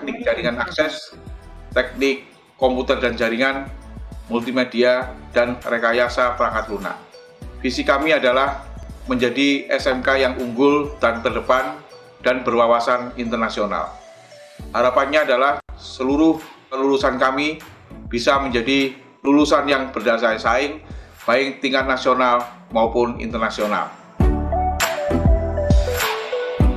teknik jaringan akses, teknik komputer dan jaringan, multimedia, dan rekayasa perangkat lunak. Visi kami adalah menjadi SMK yang unggul dan terdepan dan berwawasan internasional. Harapannya adalah seluruh lulusan kami bisa menjadi lulusan yang berdaya saing, baik tingkat nasional maupun internasional.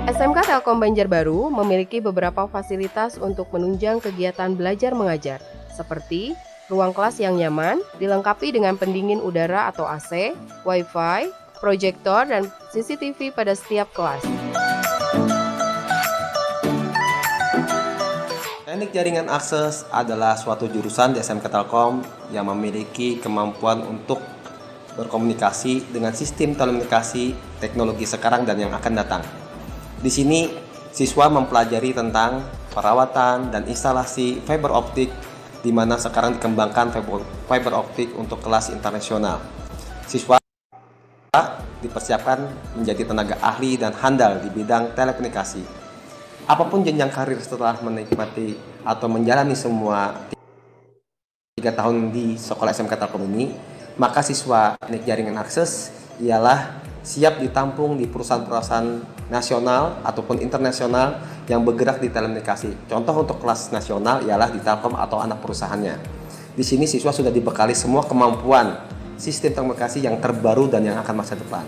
SMK Telkom Banjarbaru memiliki beberapa fasilitas untuk menunjang kegiatan belajar mengajar, seperti ruang kelas yang nyaman, dilengkapi dengan pendingin udara atau AC, Wi-Fi, proyektor, dan CCTV pada setiap kelas. Teknik jaringan akses adalah suatu jurusan di SMK Telkom yang memiliki kemampuan untuk berkomunikasi dengan sistem telekomunikasi teknologi sekarang dan yang akan datang. Di sini, siswa mempelajari tentang perawatan dan instalasi fiber optik, di mana sekarang dikembangkan fiber optik untuk kelas internasional. Siswa dipersiapkan menjadi tenaga ahli dan handal di bidang telekomunikasi. Apapun jenjang karir setelah menikmati atau menjalani semua 3 tahun di sekolah SMK Telkom ini, maka siswa teknik jaringan akses ialah siap ditampung di perusahaan-perusahaan nasional ataupun internasional yang bergerak di telekomunikasi. Contoh untuk kelas nasional ialah di Telkom atau anak perusahaannya. Di sini siswa sudah dibekali semua kemampuan sistem telekomunikasi yang terbaru dan yang akan masa depan.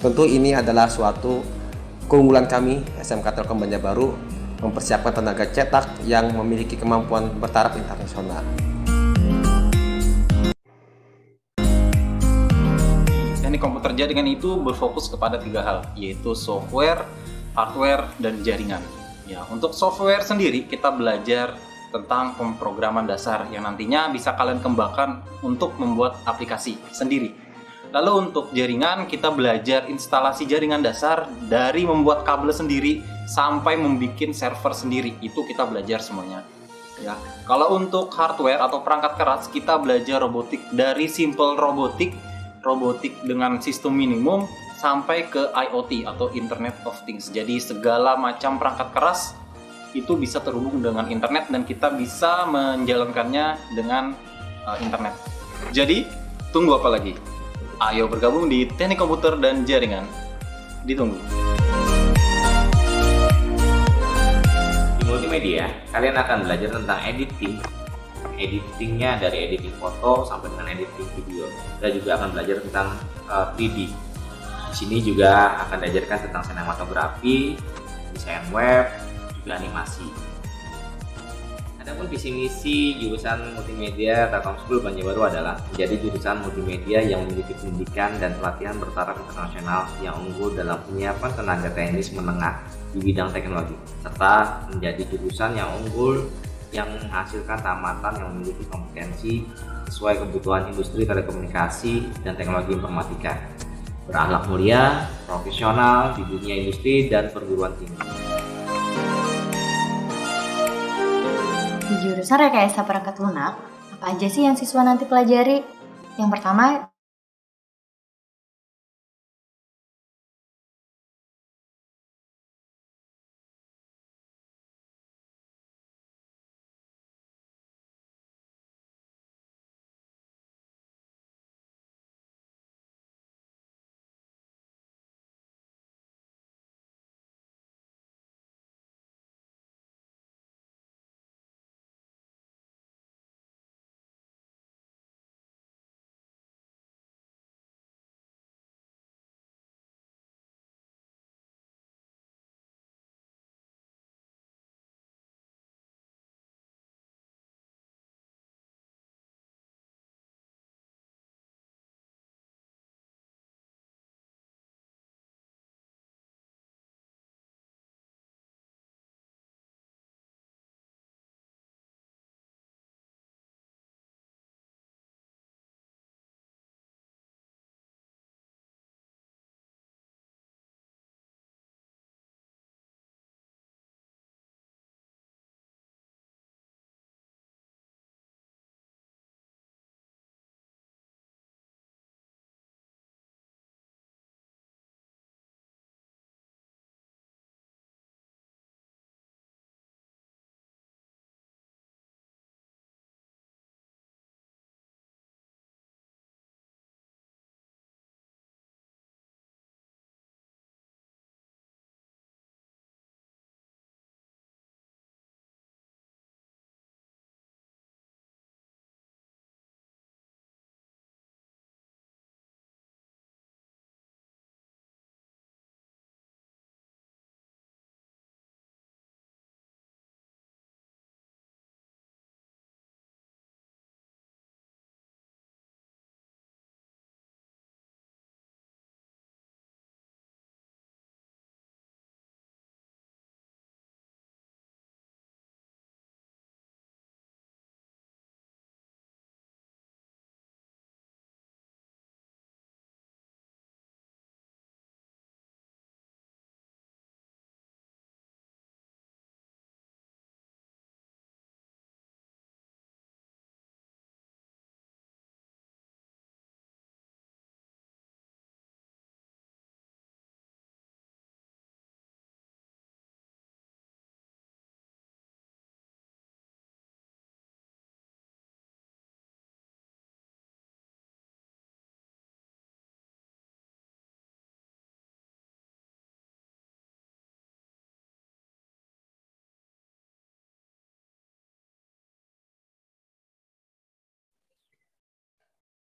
Tentu ini adalah suatu keunggulan kami SMK Telkom Banjarbaru mempersiapkan tenaga cetak yang memiliki kemampuan bertaraf internasional. Teknik komputer jaringan itu berfokus kepada 3 hal, yaitu software, hardware, dan jaringan. Ya, untuk software sendiri kita belajar tentang pemrograman dasar yang nantinya bisa kalian kembangkan untuk membuat aplikasi sendiri. Lalu untuk jaringan kita belajar instalasi jaringan dasar dari membuat kabel sendiri sampai membuat server sendiri. Itu kita belajar semuanya. Ya, kalau untuk hardware atau perangkat keras kita belajar robotik dari simple robotik dengan sistem minimum sampai ke IoT atau Internet of Things. Jadi segala macam perangkat keras itu bisa terhubung dengan internet dan kita bisa menjalankannya dengan internet. Jadi tunggu apa lagi? Ayo bergabung di Teknik Komputer dan Jaringan. Ditunggu. Di multimedia, kalian akan belajar tentang editing. Editingnya dari editing foto sampai dengan editing video. Kita juga akan belajar tentang 3D. Di sini juga akan diajarkan tentang sinematografi, desain web, juga animasi. Adapun visi misi jurusan multimedia Telkom School Banjarbaru adalah menjadi jurusan multimedia yang memiliki pendidikan dan pelatihan bertaraf internasional yang unggul dalam penyiapan tenaga teknis menengah di bidang teknologi, serta menjadi jurusan yang unggul yang menghasilkan tamatan yang memiliki kompetensi sesuai kebutuhan industri telekomunikasi dan teknologi informatika, berakhlak mulia, profesional di dunia industri dan perguruan tinggi. Di jurusan rekayasa perangkat lunak, apa aja sih yang siswa nanti pelajari? Yang pertama,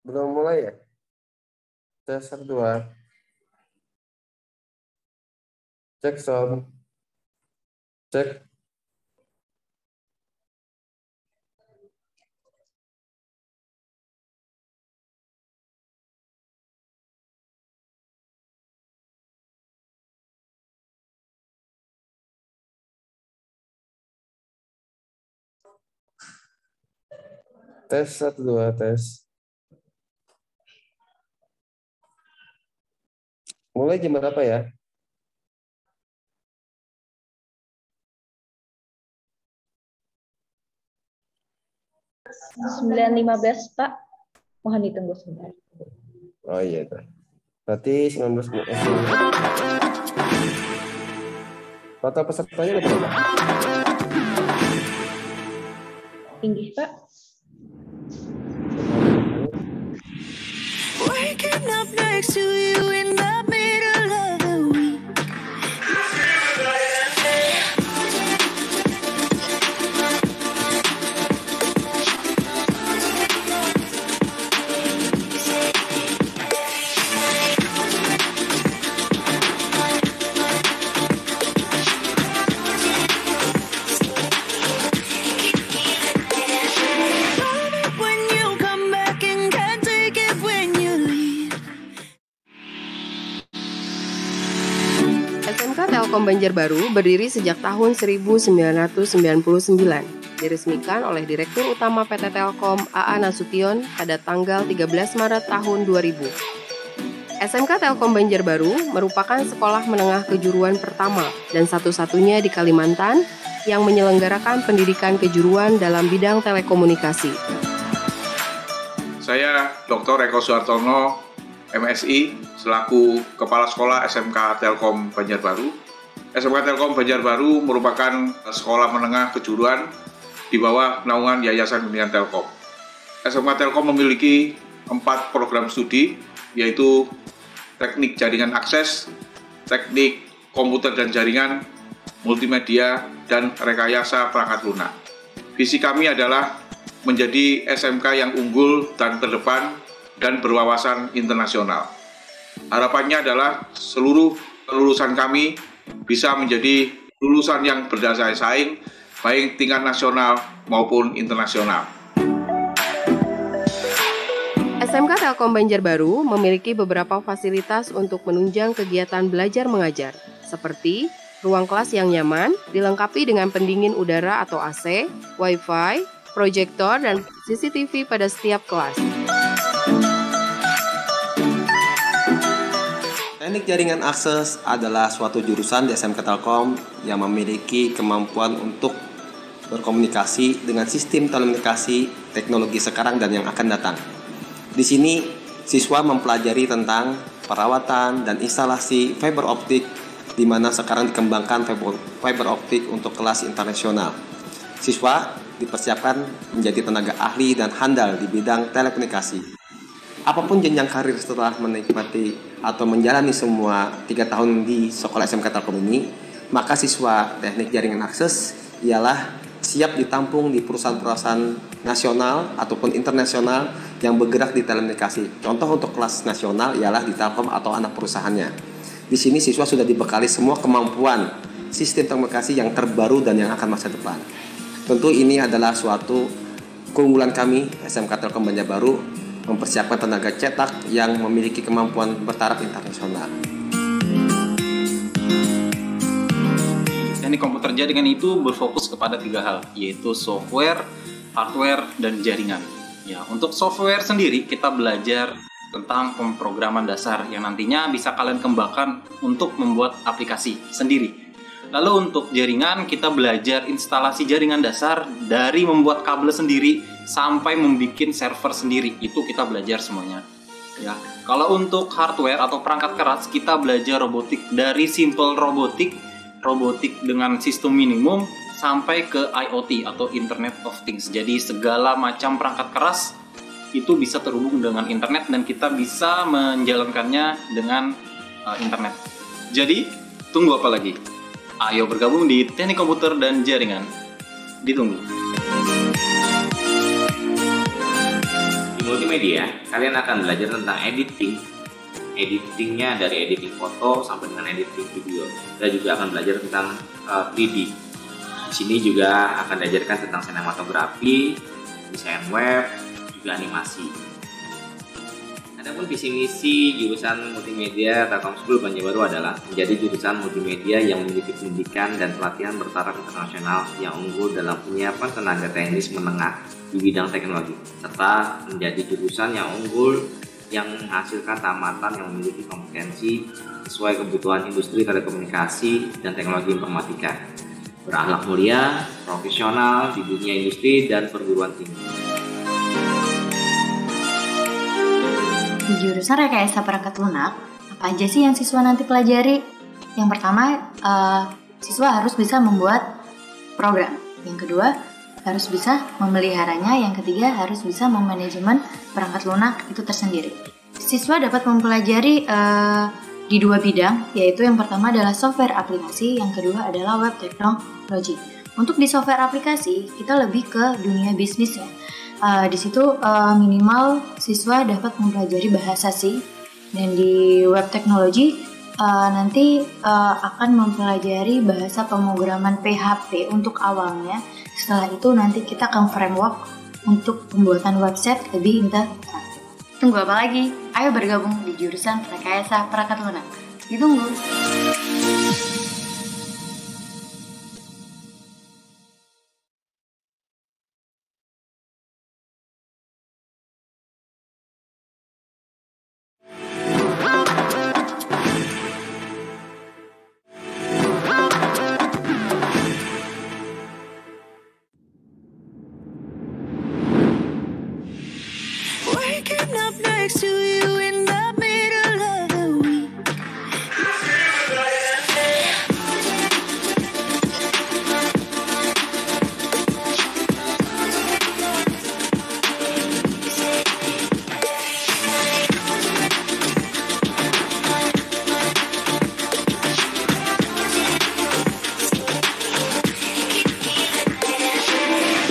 Belum mulai ya? Tes 1 2. Cek sound. Cek. Tes 1 2 tes. Mulai jam berapa ya? Sembilan 9.15 Pak. Mohon ditunggu sebentar. Oh iya itu. Berarti 19 Total pesertanya ada berapa? Tinggi Pak. Waking up next to you in the middle of the week. When you come back and can't take it when you leave. SMK Telkom Banjarbaru berdiri sejak tahun 1999. Diresmikan oleh Direktur Utama PT Telkom AA Nasution pada tanggal 13 Maret tahun 2000. SMK Telkom Banjarbaru merupakan sekolah menengah kejuruan pertama dan satu-satunya di Kalimantan yang menyelenggarakan pendidikan kejuruan dalam bidang telekomunikasi. Saya Dr. Eko Suhartono, MSI, selaku Kepala Sekolah SMK Telkom Banjarbaru. SMK Telkom Banjarbaru merupakan sekolah menengah kejuruan di bawah naungan Yayasan Bimbingan Telkom. SMK Telkom memiliki 4 program studi, yaitu Teknik Jaringan Akses, Teknik Komputer dan Jaringan, Multimedia, dan Rekayasa Perangkat Lunak. Visi kami adalah menjadi SMK yang unggul dan terdepan dan berwawasan internasional. Harapannya adalah seluruh lulusan kami bisa menjadi lulusan yang berdaya saing, baik tingkat nasional maupun internasional. SMK Telkom Banjarbaru memiliki beberapa fasilitas untuk menunjang kegiatan belajar mengajar, seperti ruang kelas yang nyaman, dilengkapi dengan pendingin udara atau AC, Wi-Fi, proyektor, dan CCTV pada setiap kelas. Teknik jaringan akses adalah suatu jurusan di SMK Telkom yang memiliki kemampuan untuk berkomunikasi dengan sistem telekomunikasi teknologi sekarang dan yang akan datang. Di sini, siswa mempelajari tentang perawatan dan instalasi fiber optik, di mana sekarang dikembangkan fiber optik untuk kelas internasional. Siswa dipersiapkan menjadi tenaga ahli dan handal di bidang telekomunikasi. Apapun jenjang karir setelah menikmati atau menjalani semua 3 tahun di sekolah SMK Telkom ini, maka siswa teknik jaringan akses ialah siap ditampung di perusahaan-perusahaan nasional ataupun internasional yang bergerak di telekomunikasi. Contoh untuk kelas nasional ialah di Telkom atau anak perusahaannya. Di sini siswa sudah dibekali semua kemampuan sistem telekomunikasi yang terbaru dan yang akan masa depan. Tentu ini adalah suatu keunggulan kami SMK Telkom Banjarbaru mempersiapkan tenaga cetak yang memiliki kemampuan bertaraf internasional. Teknik komputer jaringan itu berfokus kepada 3 hal, yaitu software, hardware, dan jaringan. Ya, untuk software sendiri kita belajar tentang pemrograman dasar yang nantinya bisa kalian kembangkan untuk membuat aplikasi sendiri. Lalu untuk jaringan kita belajar instalasi jaringan dasar dari membuat kabel sendiri sampai membuat server sendiri. Itu kita belajar semuanya. Ya, kalau untuk hardware atau perangkat keras kita belajar robotik dari simple robotik dengan sistem minimum sampai ke IoT atau Internet of Things. Jadi segala macam perangkat keras itu bisa terhubung dengan internet dan kita bisa menjalankannya dengan internet. Jadi tunggu apa lagi? Ayo bergabung di Teknik Komputer dan Jaringan. Ditunggu. Di Multimedia, kalian akan belajar tentang editing. Editingnya dari editing foto sampai dengan editing video. Kita juga akan belajar tentang 3D. Di sini juga akan diajarkan tentang sinematografi, desain web, juga animasi. Adapun visi misi jurusan Multimedia Telkom School Banjarbaru adalah menjadi jurusan multimedia yang memiliki pendidikan dan pelatihan bertaraf internasional yang unggul dalam penyiapan tenaga teknis menengah di bidang teknologi, serta menjadi jurusan yang unggul yang menghasilkan tamatan yang memiliki kompetensi sesuai kebutuhan industri telekomunikasi dan teknologi informatika, berakhlak mulia, profesional di dunia industri dan perguruan tinggi. Di jurusan Rekayasa Perangkat Lunak, apa aja sih yang siswa nanti pelajari? Yang pertama, siswa harus bisa membuat program. Yang kedua, harus bisa memeliharanya. Yang ketiga, harus bisa memanajemen perangkat lunak itu tersendiri. Siswa dapat mempelajari di dua bidang, yaitu yang pertama adalah software aplikasi, yang kedua adalah web teknologi. Untuk di software aplikasi, kita lebih ke dunia bisnis ya. Di situ minimal siswa dapat mempelajari bahasa C, dan di web teknologi nanti akan mempelajari bahasa pemrograman PHP untuk awalnya. Setelah itu nanti kita akan framework untuk pembuatan website lebih interaktif. Tunggu apa lagi? Ayo bergabung di jurusan Rekayasa Perangkat Lunak. Ditunggu. Waking up next to you in the middle of the week.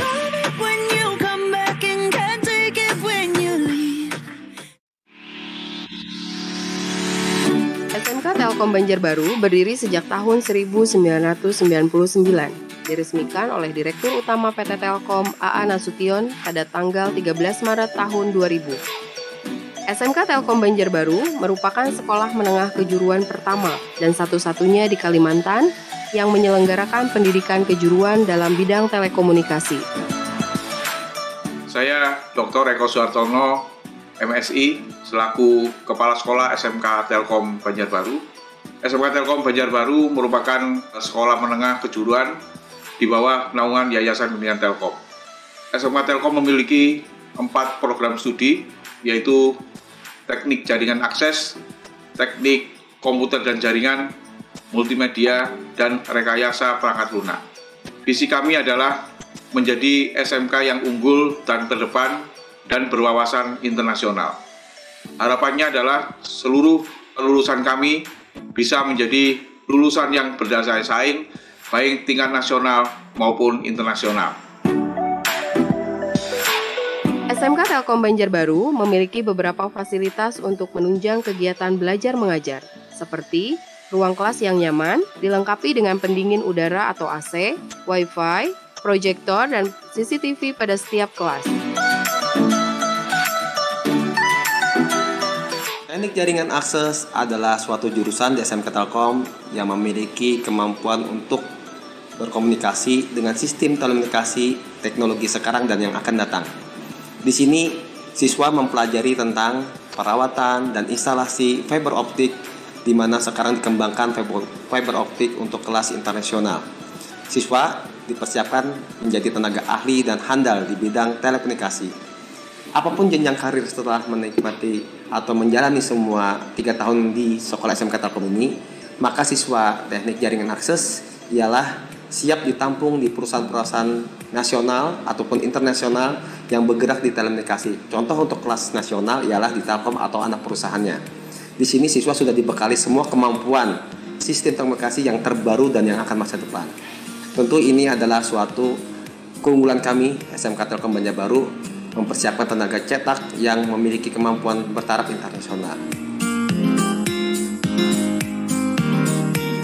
Love it when you come back and can't take it when you leave. SMK Telkom Banjarbaru berdiri sejak tahun 1999. Diresmikan oleh Direktur Utama PT Telkom AA Nasution pada tanggal 13 Maret tahun 2000. SMK Telkom Banjarbaru merupakan sekolah menengah kejuruan pertama dan satu-satunya di Kalimantan yang menyelenggarakan pendidikan kejuruan dalam bidang telekomunikasi. Saya Dr. Eko Suhartono, MSI, selaku Kepala Sekolah SMK Telkom Banjarbaru. SMK Telkom Banjarbaru merupakan sekolah menengah kejuruan di bawah naungan Yayasan Bimbingan Telkom. SMK Telkom memiliki 4 program studi, yaitu Teknik Jaringan Akses, Teknik Komputer dan Jaringan, Multimedia, dan Rekayasa Perangkat Lunak. Visi kami adalah menjadi SMK yang unggul dan terdepan dan berwawasan internasional. Harapannya adalah seluruh lulusan kami bisa menjadi lulusan yang berdaya saing baik tingkat nasional maupun internasional. SMK Telkom Banjarbaru memiliki beberapa fasilitas untuk menunjang kegiatan belajar mengajar, seperti ruang kelas yang nyaman, dilengkapi dengan pendingin udara atau AC, Wi-Fi, proyektor, dan CCTV pada setiap kelas. Teknik jaringan akses adalah suatu jurusan di SMK Telkom yang memiliki kemampuan untuk berkomunikasi dengan sistem telekomunikasi teknologi sekarang dan yang akan datang. Di sini, siswa mempelajari tentang perawatan dan instalasi fiber optik, di mana sekarang dikembangkan fiber optik untuk kelas internasional. Siswa dipersiapkan menjadi tenaga ahli dan handal di bidang telekomunikasi. Apapun jenjang karir setelah menikmati atau menjalani semua 3 tahun di sekolah SMK Telkom ini, maka siswa teknik jaringan akses ialah siap ditampung di perusahaan-perusahaan nasional ataupun internasional yang bergerak di telekomunikasi. Contoh untuk kelas nasional ialah di Telkom atau anak perusahaannya. Di sini siswa sudah dibekali semua kemampuan sistem telekomunikasi yang terbaru dan yang akan masa depan. Tentu ini adalah suatu keunggulan kami SMK Telkom Banjarbaru mempersiapkan tenaga cetak yang memiliki kemampuan bertaraf internasional.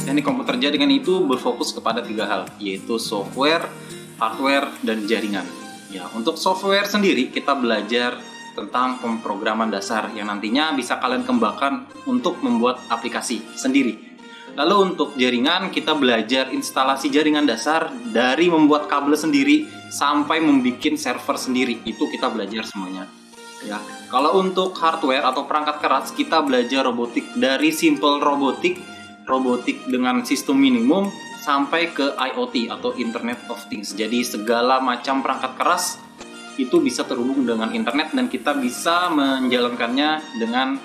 Teknik komputer jaringan itu berfokus kepada 3 hal, yaitu software, hardware, dan jaringan. Ya, untuk software sendiri kita belajar tentang pemrograman dasar yang nantinya bisa kalian kembangkan untuk membuat aplikasi sendiri. Lalu untuk jaringan kita belajar instalasi jaringan dasar dari membuat kabel sendiri sampai membuat server sendiri. Itu kita belajar semuanya. Ya, kalau untuk hardware atau perangkat keras kita belajar robotik dari simple robotik dengan sistem minimum sampai ke IoT atau Internet of Things. Jadi segala macam perangkat keras itu bisa terhubung dengan internet dan kita bisa menjalankannya dengan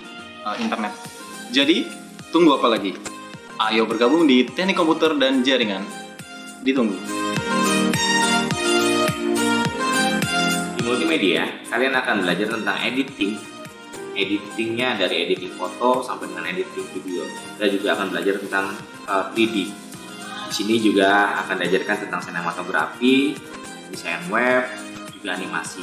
internet. Jadi tunggu apa lagi? Ayo bergabung di Teknik Komputer dan Jaringan. Ditunggu. Di multimedia, kalian akan belajar tentang editing. Editingnya dari editing foto sampai dengan editing video. Kita juga akan belajar tentang 3D. Di sini juga akan diajarkan tentang sinematografi, desain web, juga animasi.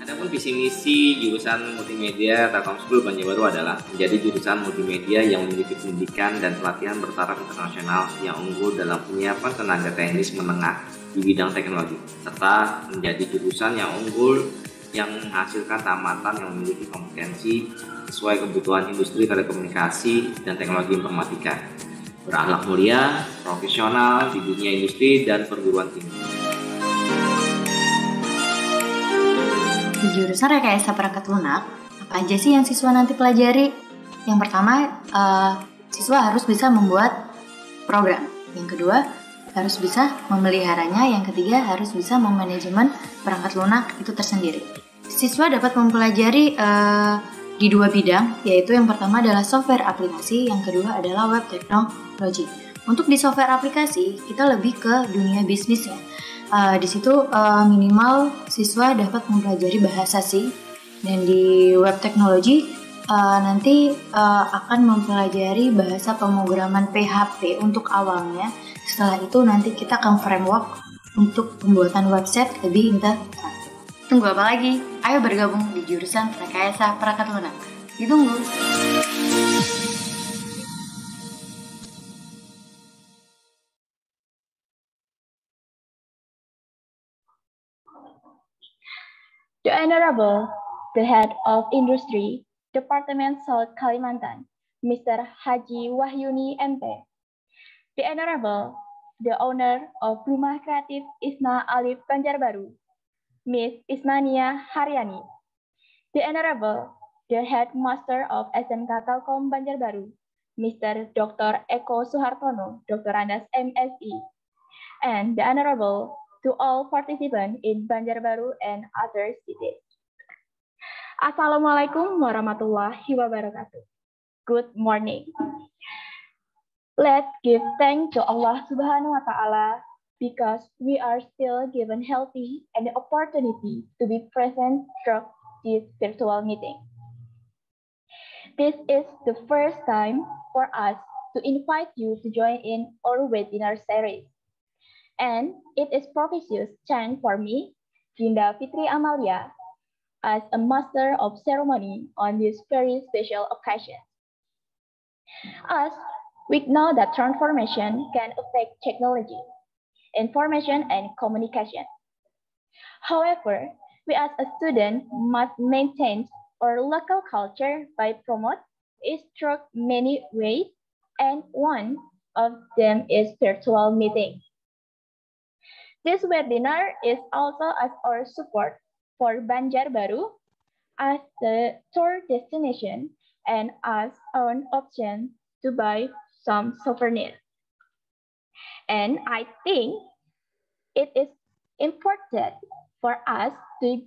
Adapun visi misi jurusan multimedia Telkom School Banjarbaru adalah menjadi jurusan multimedia yang memiliki pendidikan dan pelatihan bertaraf internasional yang unggul dalam penyiapan tenaga teknis menengah di bidang teknologi, serta menjadi jurusan yang unggul yang menghasilkan tamatan yang memiliki kompetensi sesuai kebutuhan industri telekomunikasi dan teknologi informatika, berakhlak mulia, profesional di dunia industri dan perguruan tinggi. Di jurusan Rekayasa Perangkat Lunak, apa aja sih yang siswa nanti pelajari? Yang pertama, siswa harus bisa membuat program. Yang kedua, harus bisa memeliharanya. Yang ketiga, harus bisa memanajemen perangkat lunak itu tersendiri. Siswa dapat mempelajari di 2 bidang, yaitu yang pertama adalah software aplikasi, yang kedua adalah web teknologi. Untuk di software aplikasi, kita lebih ke dunia bisnis ya. Di situ minimal siswa dapat mempelajari bahasa C, dan di web teknologi nanti akan mempelajari bahasa pemrograman PHP untuk awalnya. Setelah itu nanti kita akan framework untuk pembuatan website lebih interaktif. Tunggu apa lagi? Ayo bergabung di jurusan Rekayasa Perangkat Lunak. Ditunggu. The Honorable, the Head of Industry, Department South Kalimantan, Mr. Haji Wahyuni MP. The Honorable, the owner of Rumah Kreatif Isna Alif Banjarbaru, Miss Ismania Haryani. The Honorable, the Headmaster of SMK Telkom Banjarbaru, Mr. Dr. Eko Suhartono, Dr. Andas MSI. And the Honorable, to all participants in Banjarbaru and other cities. Assalamualaikum warahmatullahi wabarakatuh. Good morning. Let's give thanks to Allah Subhanahu wa Ta'ala because we are still given healthy and the opportunity to be present through this virtual meeting. This is the first time for us to invite you to join in our webinar series. And it is propitious chance for me, Dinda Fitri Amalia, as a master of ceremony on this very special occasion. As we know that transformation can affect technology, information, and communication. However, we as a student must maintain our local culture by promote it through many ways, and one of them is virtual meeting. This webinar is also as our support for Banjarbaru as the tour destination and as an option to buy some souvenirs. And I think it is important for us to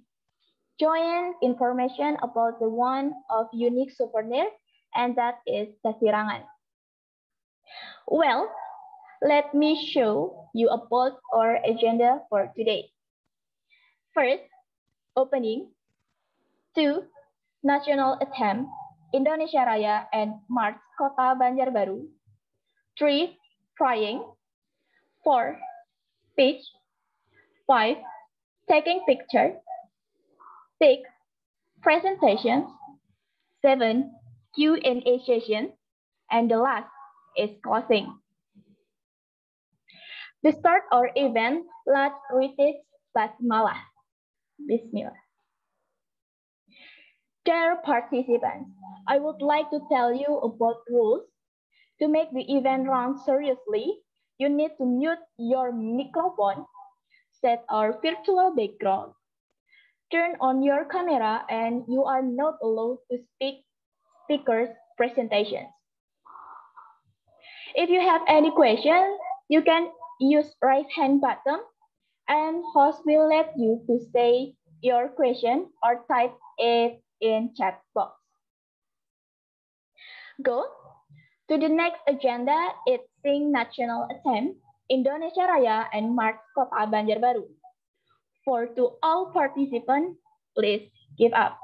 join information about the one of unique souvenir, and that is Tasirangan. Well, let me show you about our agenda for today. First, opening. 2, national anthem, Indonesia Raya and March Kota Banjarbaru. 3, praying. 4, speech. 5, taking picture. 6. Presentations. 7. Q&A session. And the last is closing. To start our event, let's recite basmalah. Bismillah. Dear participants, I would like to tell you about rules. To make the event run seriously, you need to mute your microphone, set our virtual background, turn on your camera, and you are not allowed to speakers' presentations. If you have any questions, you can use raise hand button, and host will let you to say your question or type it in chat box. Go to the next agenda. It's Sing National Anthem, Indonesia Raya, and March Kota Banjarbaru. To all participants, please give up.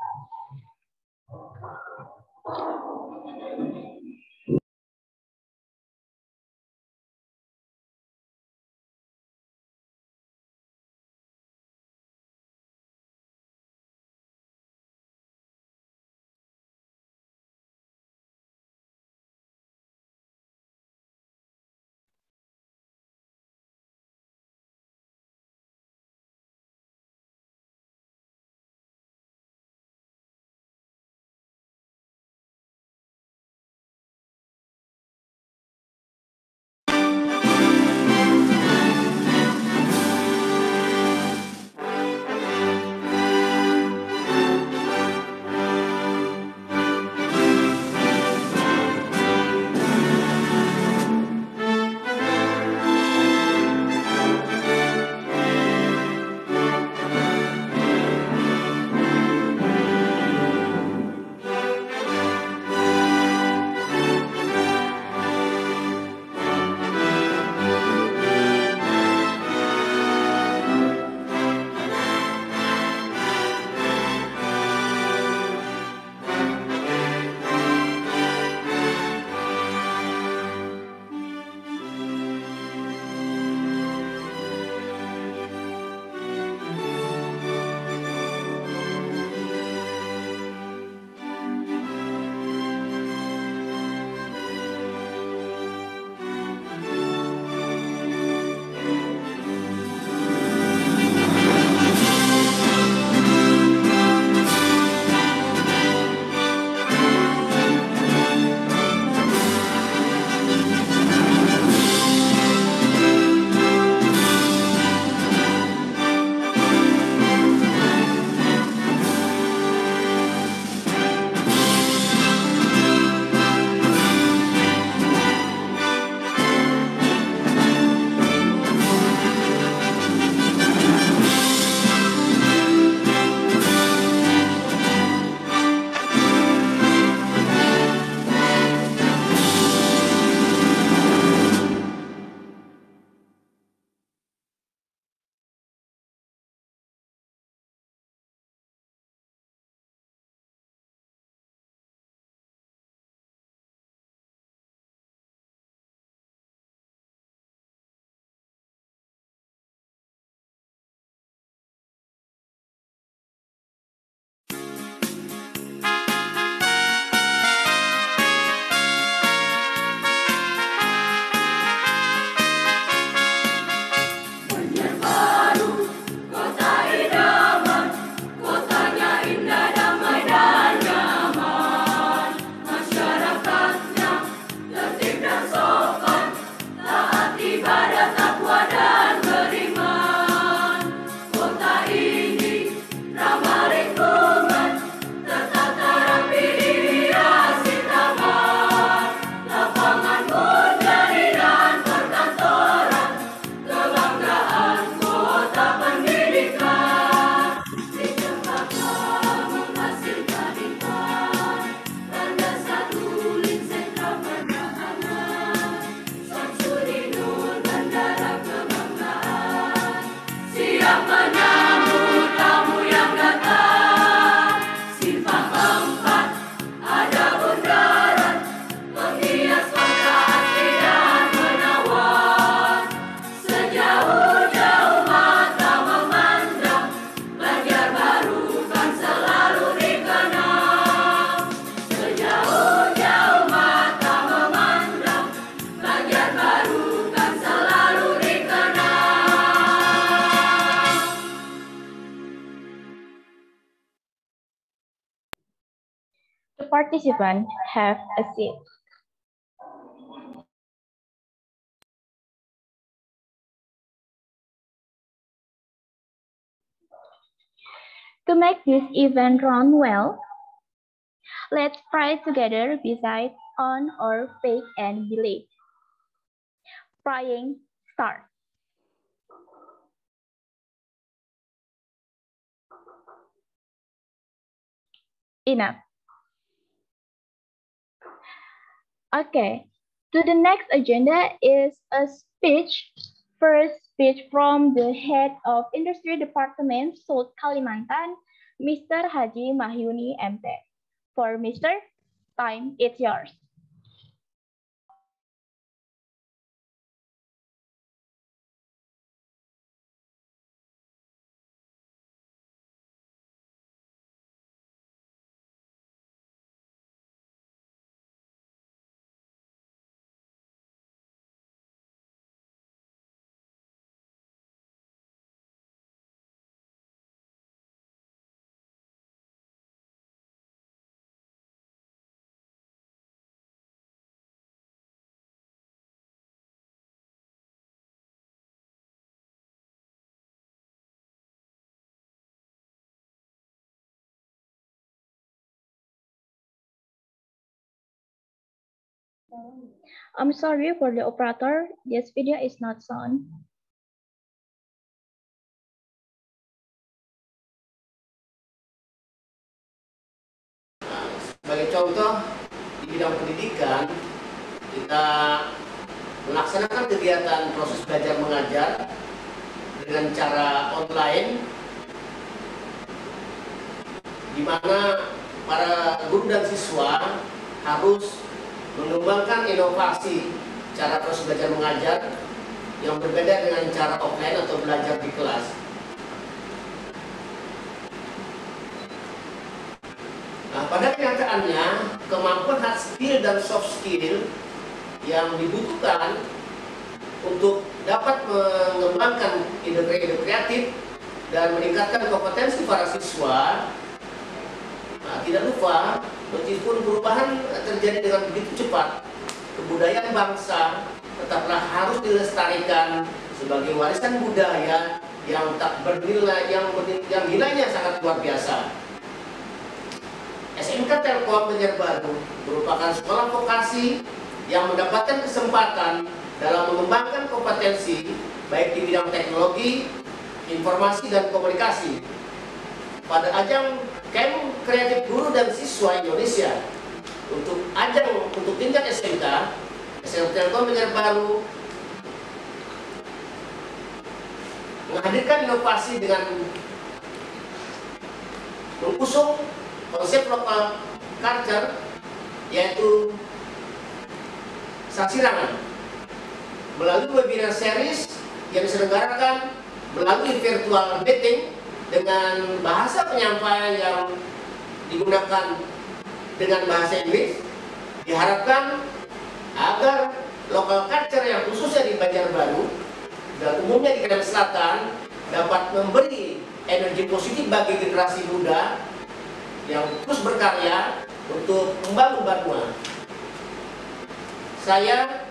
participants have a seat. To make this event run well, let's pray together beside, on, or fake and believe. Praying start. Enough. Okay, to the next agenda is a speech. First speech from the head of Industry Department, South Kalimantan, Mr. Haji Mahyuni MT. For Mr. Time, it's yours. I'm sorry for the operator, this video is not shown. Sebagai contoh, di bidang pendidikan, kita melaksanakan kegiatan proses belajar mengajar dengan cara online, di mana para guru dan siswa harus mengembangkan inovasi cara proses belajar mengajar yang berbeda dengan cara offline atau belajar di kelas. Nah, pada kenyataannya, kemampuan hard skill dan soft skill yang dibutuhkan untuk dapat mengembangkan ide-ide kreatif dan meningkatkan kompetensi para siswa, nah, tidak lupa meskipun perubahan terjadi dengan begitu cepat, kebudayaan bangsa tetaplah harus dilestarikan sebagai warisan budaya yang tak bernilai, yang nilainya sangat luar biasa. SMK Telkom Banjarbaru merupakan sekolah vokasi yang mendapatkan kesempatan dalam mengembangkan kompetensi baik di bidang teknologi, informasi, dan komunikasi. Pada ajang Camp Kreatif Guru dan Siswa Indonesia untuk tingkat SMK Telkom Banjarbaru menghadirkan inovasi dengan mengusung konsep lokal culture, yaitu saksirangan melalui webinar series yang diselenggarakan melalui virtual meeting dengan bahasa penyampaian yang digunakan dengan bahasa Inggris. Diharapkan agar lokal culture yang khususnya di Banjarbaru dan umumnya di Kalimantan Selatan dapat memberi energi positif bagi generasi muda yang terus berkarya untuk membangun Banua. Saya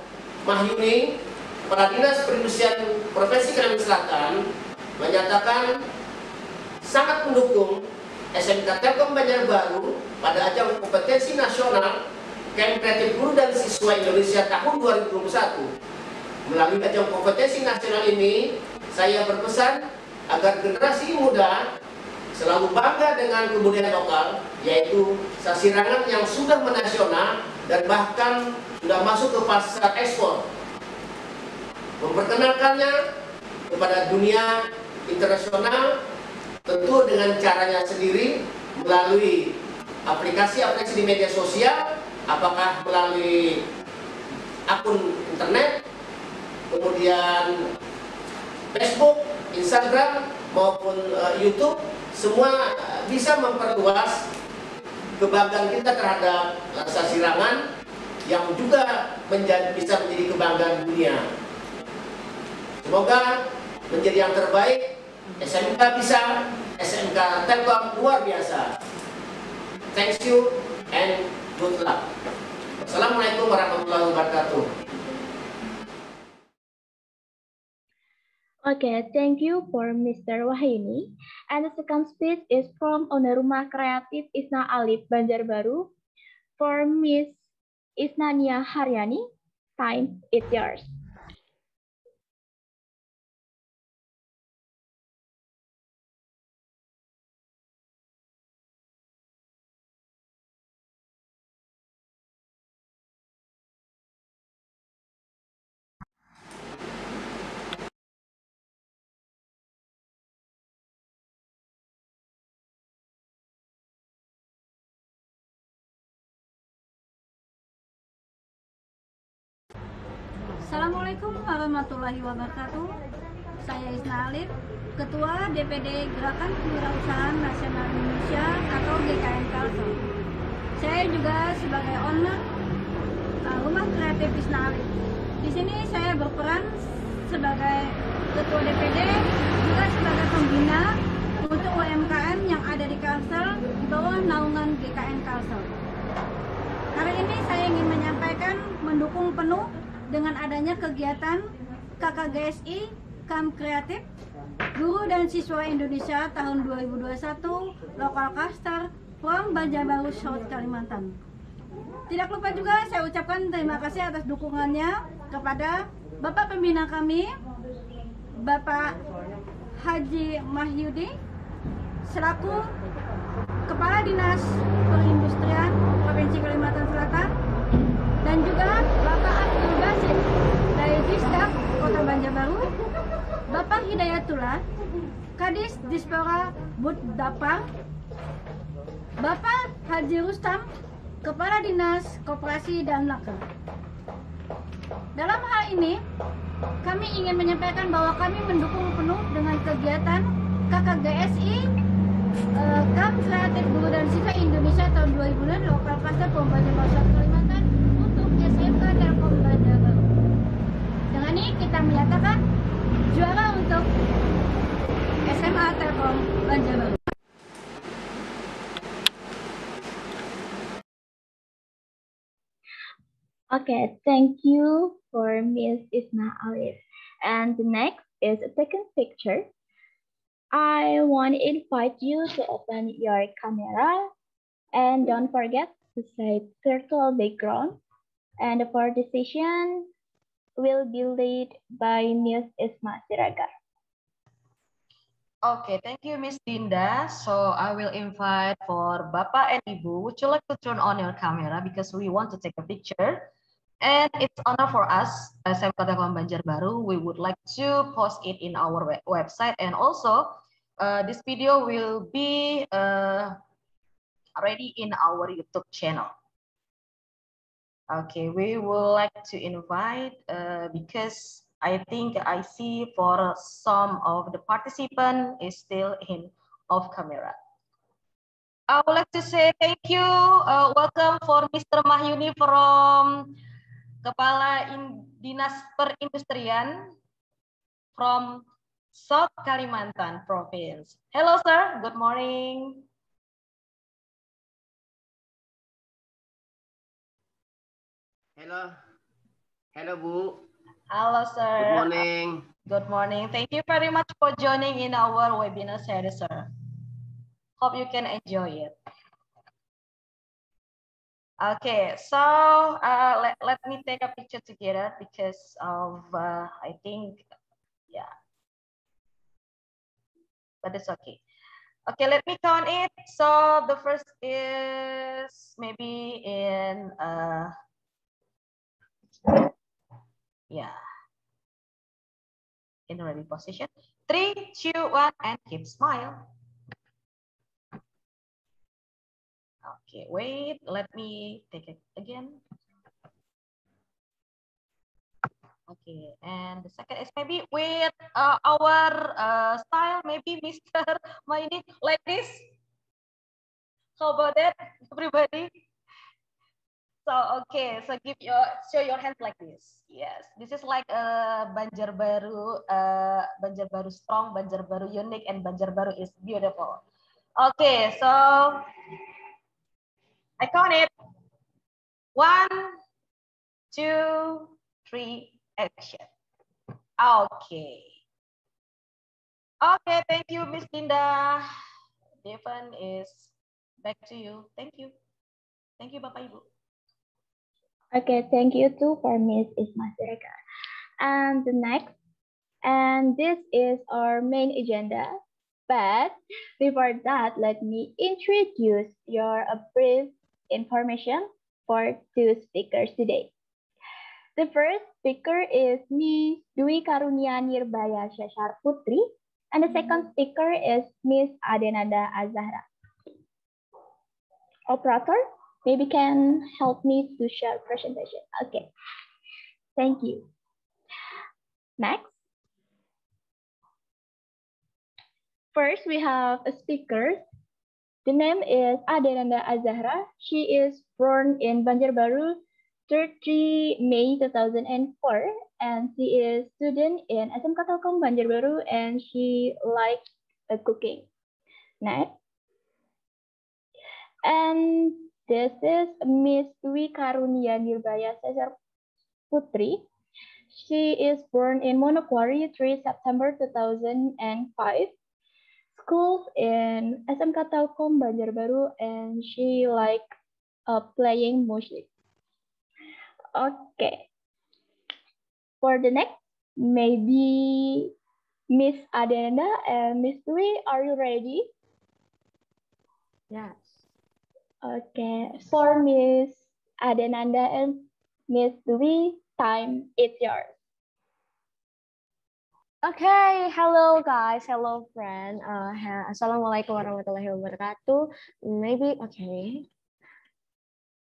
Mahyuni, Kepala Dinas Perindustrian Provinsi Kalimantan Selatan, menyatakan sangat mendukung SMK Telkom Banjarbaru pada ajang kompetensi nasional Camp Kreatif Guru dan Siswa Indonesia tahun 2021. Melalui ajang kompetensi nasional ini, saya berpesan agar generasi muda selalu bangga dengan kebudayaan lokal, yaitu sasirangan yang sudah menasional dan bahkan sudah masuk ke pasar ekspor. Memperkenalkannya kepada dunia internasional tentu dengan caranya sendiri melalui aplikasi-aplikasi di media sosial, apakah melalui akun internet, kemudian Facebook, Instagram, maupun YouTube. Semua bisa memperluas kebanggaan kita terhadap sasirangan yang juga bisa menjadi kebanggaan dunia. Semoga menjadi yang terbaik. SMK bisa, SMK Telkom luar biasa. Thank you and mutlak. Assalamualaikum warahmatullahi wabarakatuh. Okay, thank you for Mr. Wahyuni. And the second speech is from Owner Rumah Kreatif Isna Alif Banjarbaru. For Miss Isnania Haryani, time is yours. Assalamualaikum warahmatullahi wabarakatuh. Saya Isna Alif, Ketua DPD Gerakan Kewirausahaan Nasional Indonesia atau GKN Kalsel. Saya juga sebagai owner Rumah Kreatif Isna Alif. Di sini saya berperan sebagai Ketua DPD, juga sebagai pembina untuk UMKM yang ada di Kalsel di bawah naungan GKN Kalsel. Hari ini saya ingin menyampaikan mendukung penuh dengan adanya kegiatan KKGSI Camp Kreatif Guru dan Siswa Indonesia tahun 2021 Lokal Cluster from Banjarbaru South Kalimantan. Tidak lupa juga saya ucapkan terima kasih atas dukungannya kepada Bapak Pembina kami, Bapak Haji Mahyudi, selaku Kepala Dinas Perindustrian Provinsi Kalimantan Selatan, dan juga Bapak Abdul Basit dari Disdap Kota Banjarbaru, Bapak Hidayatullah, Kadis Dispora Buddapang, Bapak Haji Rustam, Kepala Dinas Koperasi dan Laker. Dalam hal ini, kami ingin menyampaikan bahwa kami mendukung penuh dengan kegiatan KKGSI Camp Kreatif Guru dan Siswa Indonesia tahun 2000 Lokal Cluster Banjarbaru South Kalimantan untuk SMK Telkom Banjarbaru. Dengan ini kita menyatakan juara untuk SMA Telkom Banjarbaru. Okay, thank you for Miss Isna Alif. And the next is a second picture. I want to invite you to open your camera and don't forget to set virtual background. And for the session will be led by Miss Isma Siragar. Okay, thank you, Miss Dinda. So I will invite for Bapak and Ibu. Would you like to turn on your camera because we want to take a picture? And it's honor for us, SMK Telkom Banjarbaru. We would like to post it in our website, and also this video will be already in our YouTube channel. Okay, we would like to invite because I think I see for some of the participants is still in off camera. I would like to say thank you, welcome for Mr. Mahyuni from Kepala Dinas Perindustrian from South Kalimantan Province. Hello, sir. Good morning. Hello. Hello, Bu. Hello, sir. Good morning. Good morning. Thank you very much for joining in our webinar series, sir. Hope you can enjoy it. Okay, so let me take a picture together because of, I think, yeah, but it's okay. Okay, let me count it. So the first is maybe in, yeah, in ready position. 3, 2, 1, and keep smile. Okay, wait, let me take it again. Okay, and the second is maybe with our style, maybe Mr. Maini, like this. How about that, everybody? So, okay, so show your hands like this. Yes, this is like Banjarbaru, Banjarbaru strong, Banjarbaru unique, and Banjarbaru is beautiful. Okay, so I count it. 1, 2, 3, action. Okay. Okay, thank you, Miss Dinda. Devon is back to you. Thank you. Thank you, Bapak Ibu. Okay, thank you too for Miss Isma Sireka. And the next, and this is our main agenda. But before that, let me introduce your brief information for two speakers today. The first speaker is Miss Dwi Karunia Nirbaya Syashar Putri, and the second speaker is Miss Adenanda Azahra. Operator, maybe can help me to share presentation. Okay, thank you. Next. First, we have a speaker. The name is Adenanda Azahra. She is born in Banjarbaru, 30 May 2004, and she is student in SMK Telkom Banjarbaru, and she likes cooking. Next. And this is Miss Dwi Karunia Nirbaya Syashar Putri. She is born in Manokwari, 3 September 2005. Schools in SMK Telkom Banjarbaru, and she like playing music. Okay. For the next, maybe Miss Adenanda and Miss Dwi, are you ready? Yes. Okay. For Miss Adenanda and Miss Dwi, time is yours. Okay, hello guys, hello friend. Assalamualaikum warahmatullahi wabarakatuh. Maybe okay.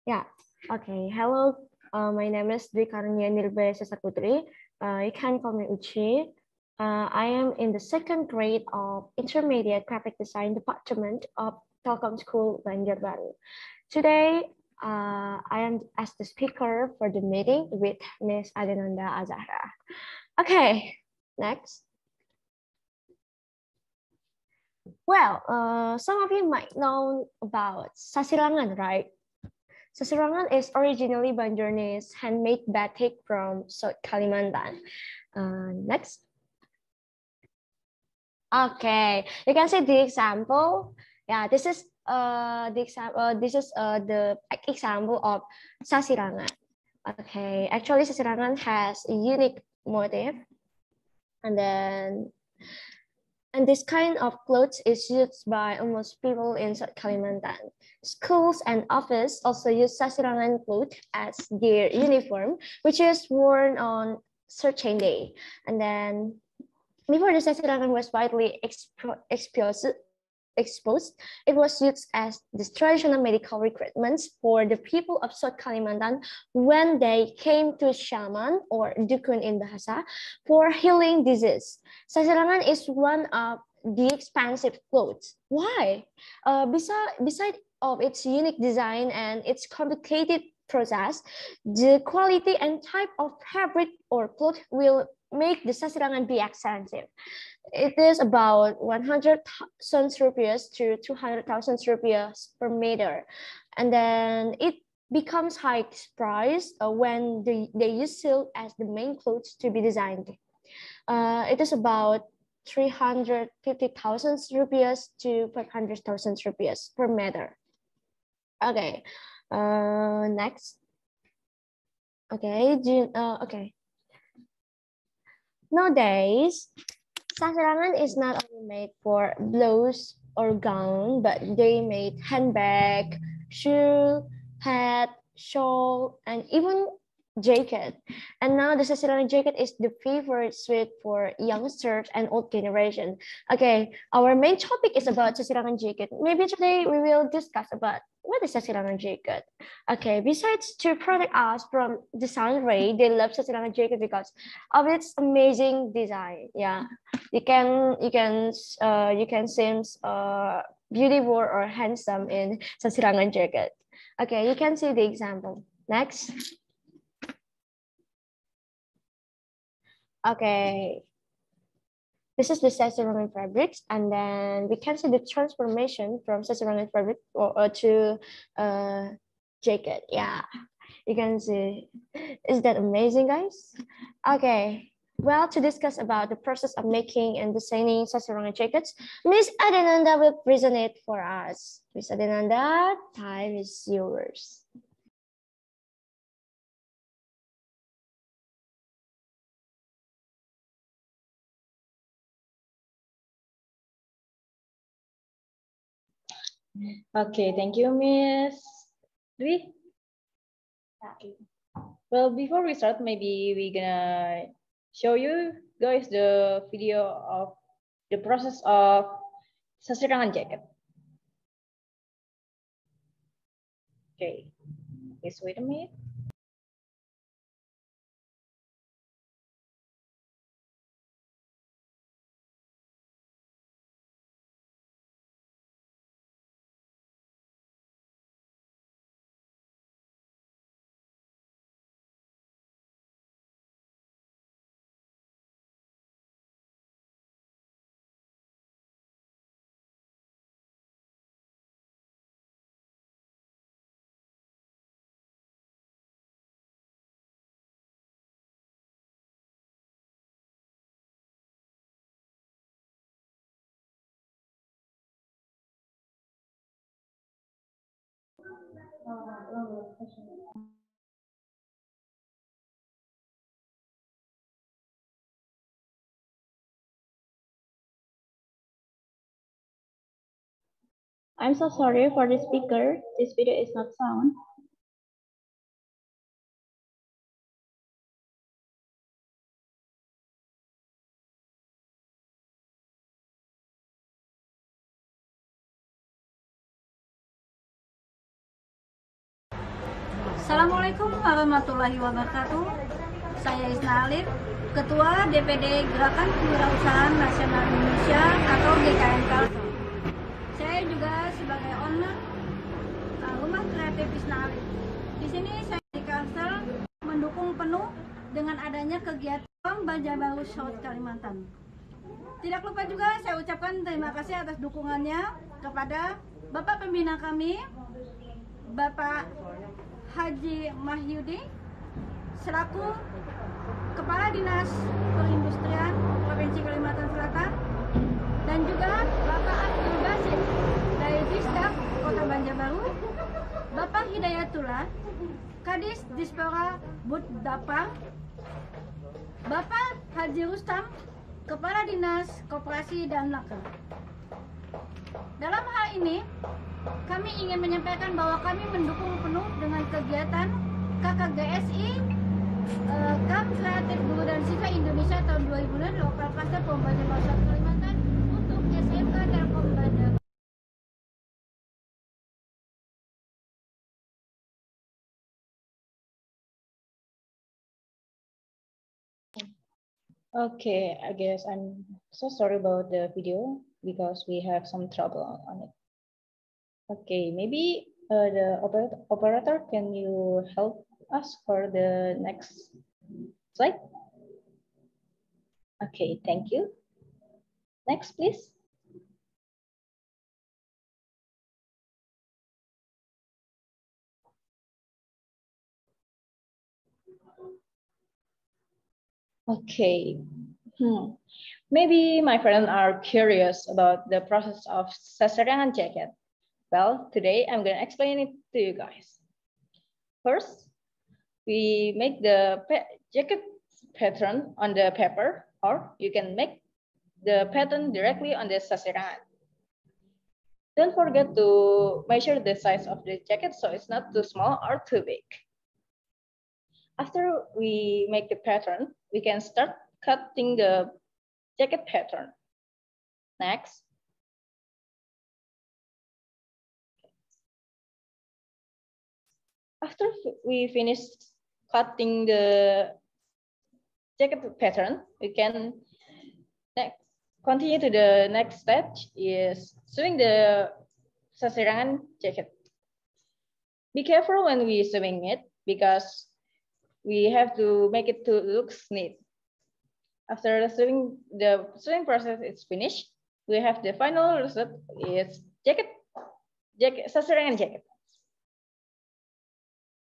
Yeah. Okay. Hello. My name is Dwi Karunia Nirbaya Syashar Putri. You can call me Uchi. I am in the second grade of Intermediate Graphic Design Department of Telkom School Banjarbaru. Today, I am as the speaker for the meeting with Miss Adenanda Azahra. Okay. Next. Well, some of you might know about Sasirangan, right? Sasirangan is originally Banjarnese handmade batik from South Kalimantan. Next. Okay, you can see the example. Yeah, this is the example. This is the example of Sasirangan. Okay, actually Sasirangan has a unique motif. And this kind of clothes is used by almost people in South Kalimantan. Schools and office also use Sasirangan clothes as their uniform, which is worn on certain day. And then before the Sasirangan was widely exposed, it was used as the traditional medical recruitments for the people of South Kalimantan when they came to shaman or dukun in Bahasa for healing disease. Sasirangan is one of the expensive clothes. Why? Besides of its unique design and its complicated process, the quality and type of fabric or cloth will make the Sasirangan be expensive. It is about 100,000 rupiahs to 200,000 rupiahs per meter. And then it becomes high price when they use silk as the main clothes to be designed. It is about 350,000 rupiahs to 500,000 rupiahs per meter. Okay, next. Okay, okay. Nowadays, Sasirangan is not only made for blouse or gown, but they made handbag, shoe, hat, shawl, and even jacket. And now the Sasirangan jacket is the favorite suit for youngsters and old generation. Okay, our main topic is about Sasirangan jacket. Maybe today we will discuss about what is Sasirangan jacket. Okay, besides to protect us from the sun ray, they love Sasirangan jacket because of its amazing design. Yeah, you can seem beautiful or handsome in Sasirangan jacket. Okay, you can see the example. Next. Okay, this is the Sasirangan fabrics, and then we can see the transformation from Sasirangan fabric to jacket. Yeah, You can see, is that amazing, guys? Okay, well, to discuss about the process of making and designing Sasarangan jackets, Miss Adenanda will present it for us. Miss Adenanda, time is yours. Okay, thank you, Miss Dwi. Okay. Well, before we start, maybe we're gonna show you guys the video of the process of Sasarangan jacket. Okay, please wait a minute. I'm so sorry for the speaker. This video is not sound. Assalamualaikum warahmatullahi wabarakatuh. Saya Isna Alif, Ketua DPD Gerakan Kewirausahaan Nasional Indonesia atau GKN Kalsel. Saya juga sebagai owner Rumah Kreatif Isna Alif. Di sini saya di Kalsel mendukung penuh dengan adanya kegiatan Baja Baru South Kalimantan. Tidak lupa juga saya ucapkan terima kasih atas dukungannya kepada Bapak Pembina kami, Bapak Haji Mahyudi, selaku Kepala Dinas Perindustrian Provinsi Kalimantan Selatan, dan juga Bapak Abdul Basit dari Disdap Kota Banjarbaru, Bapak Hidayatullah, Kadis Dispora Buddapang, Bapak Haji Rustam, Kepala Dinas Koperasi dan Laker. Dalam hal ini, kami ingin menyampaikan bahwa kami mendukung penuh dengan kegiatan KKGSI, Kamp Kreatif Guru dan Siswa Indonesia tahun 2000 lokal kluster Pembaca Bahasa Kalimantan untuk SMK Telkom Bandar. Okay, I guess I'm so sorry about the video because we have some trouble on it. Okay, maybe the operator, can you help us for the next slide? Okay, thank you. Next, please. Okay. Maybe my friends are curious about the process of Sasarangan jacket. Well, today I'm going to explain it to you guys. First, we make the jacket pattern on the paper, or you can make the pattern directly on the Sasarangan. Don't forget to measure the size of the jacket so it's not too small or too big. After we make the pattern, we can start cutting the jacket pattern. Next. After we finish cutting the jacket pattern, we can continue to the next stage is sewing the Sasarangan jacket. Be careful when we sewing it because we have to make it to look neat. After the sewing process is finished, we have the final result is Sasarangan jacket.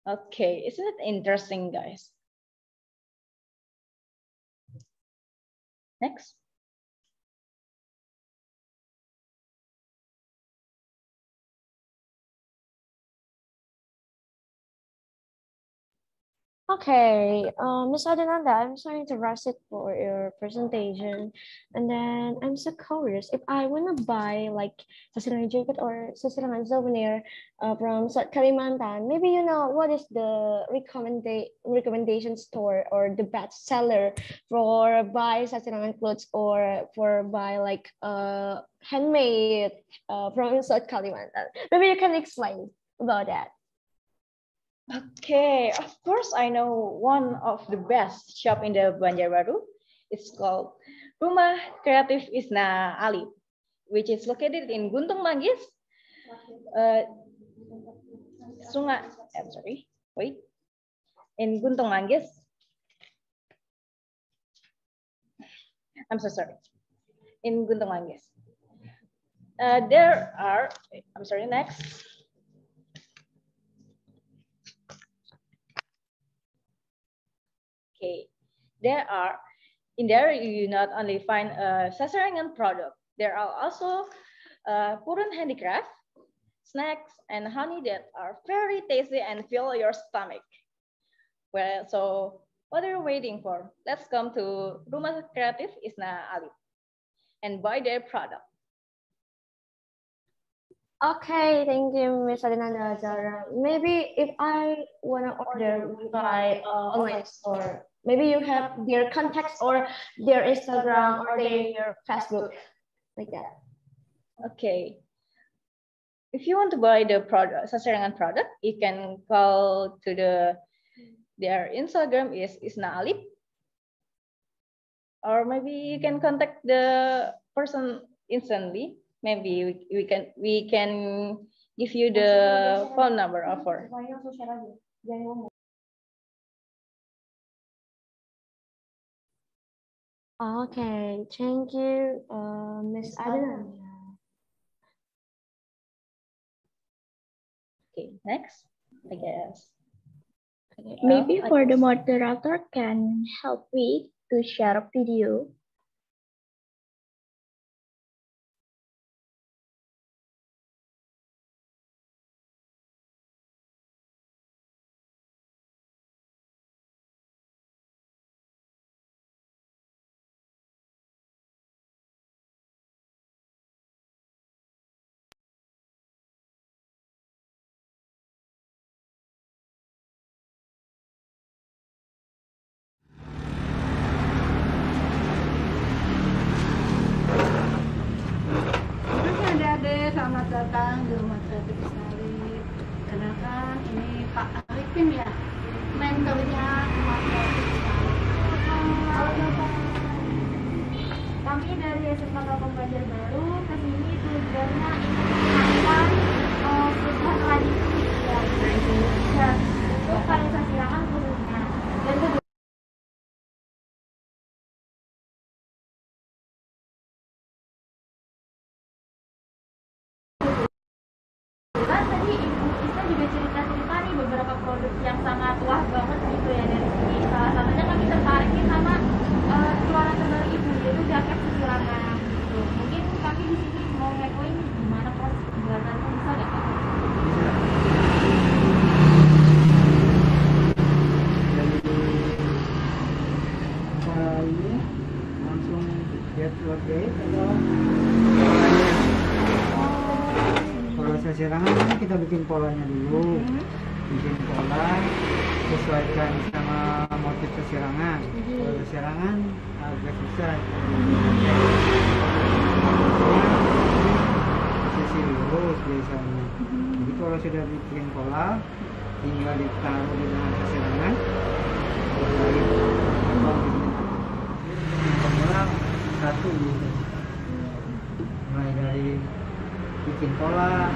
Okay, isn't it interesting, guys? Next. Okay, Ms. Adenanda, I'm sorry to rush it for your presentation. And then I'm so curious if I want to buy like Sasirangan jacket or Sasirangan souvenir from South Kalimantan, maybe you know what is the recommendation store or the best seller for buy Sasirangan clothes or for buy like handmade from South Kalimantan. Maybe you can explain about that. Okay, of course I know one of the best shop in the Banjarbaru. It's called Rumah Kreatif Isna Alif, which is located in Guntung Manggis. In Guntung Manggis. I'm so sorry. In Guntung Manggis. Next. Okay, in there you not only find a Sasarangan product, there are also Purun handicraft, snacks, and honey that are very tasty and fill your stomach. Well, so what are you waiting for? Let's come to Rumah Kreatif Isna Alif and buy their product. Okay, thank you, Ms. Adenanda Zara. Maybe if I want to order by online store, maybe you have their contacts or their Instagram or their Facebook, like that. Okay. If you want to buy the product, Sasarangan product, you can call to their Instagram is Isna Alif. Or maybe you can contact the person instantly. Maybe we can give you the phone number of her. Okay, thank you, Ms. Adenanda. Okay, next, I guess. Maybe for the moderator can help me to share a video. Selamat datang di Rumah Kreatif Isna Alif. Kenalkan ini Pak Arifin ya, mentornya Rumah Kreatif Isna Alif. Halo Bapak. Kami dari SMK Telkom Banjarbaru kesini tujuannya ingin mengenalkan perubahan tradisi yang Indonesia untuk pariwisata silangan khususnya. Dan kedua, tadi Ibu Isna juga cerita-cerita nih beberapa produk yang sangat wah banget gitu ya dari sini. Salah satunya kami tertarik nih sama keluaran terbaru Ibu, yaitu jaket sasirangan gitu. Mungkin kami di sini mau ngepoin gimana proses pembuatannya, bisa nggak? Ini langsung lihat website atau kalau sasirangan ini kita bikin polanya dulu, bikin pola sesuaikan sama motif sasirangan. Kalau sasirangan agak susah, sisi lurus biasanya. Jadi kalau sudah bikin pola, tinggal ditaruh di dalam sasirangan. Pemula satu gitu, mulai dari bikin pola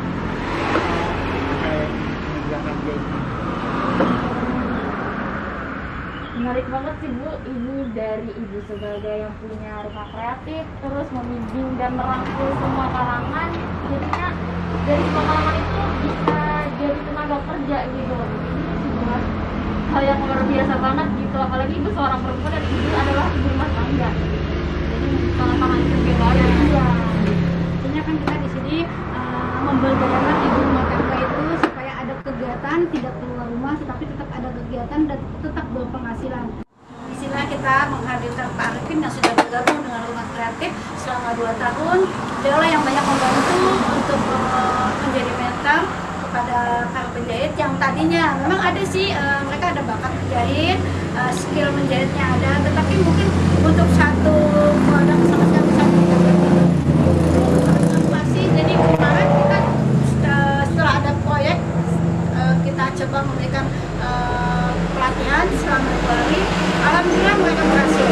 kayak mengerjakan jahit. Menarik banget sih Bu, ini dari Ibu sebagai yang punya rumah kreatif, terus membimbing dan merangkul semua kalangan, jadinya dari semua kalangan itu bisa jadi tenaga kerja gitu. Ini adalah hal yang luar biasa banget gitu, apalagi ibu seorang perempuan dan ibu adalah ibu rumah tangga, jadi tangan kerja banyak. Iya, artinya kan kita di sini memberdayakan ibu rumah tangga itu supaya ada kegiatan, tidak keluar rumah tetapi tetap ada kegiatan dan tetap berpenghasilan. Di sini kita menghadirkan Pak Arifin yang sudah bergabung dengan Rumah Kreatif selama 2 tahun. Beliau yang banyak membantu untuk menjadi mentor kepada para penjahit yang tadinya memang ada sih, mereka ada bakat menjahit, skill menjahitnya ada, tetapi mungkin untuk satu produk sama sekali masih. Jadi kemarin kita setelah ada proyek kita coba memberikan pelatihan selama 2 hari. Alhamdulillah mereka berhasil.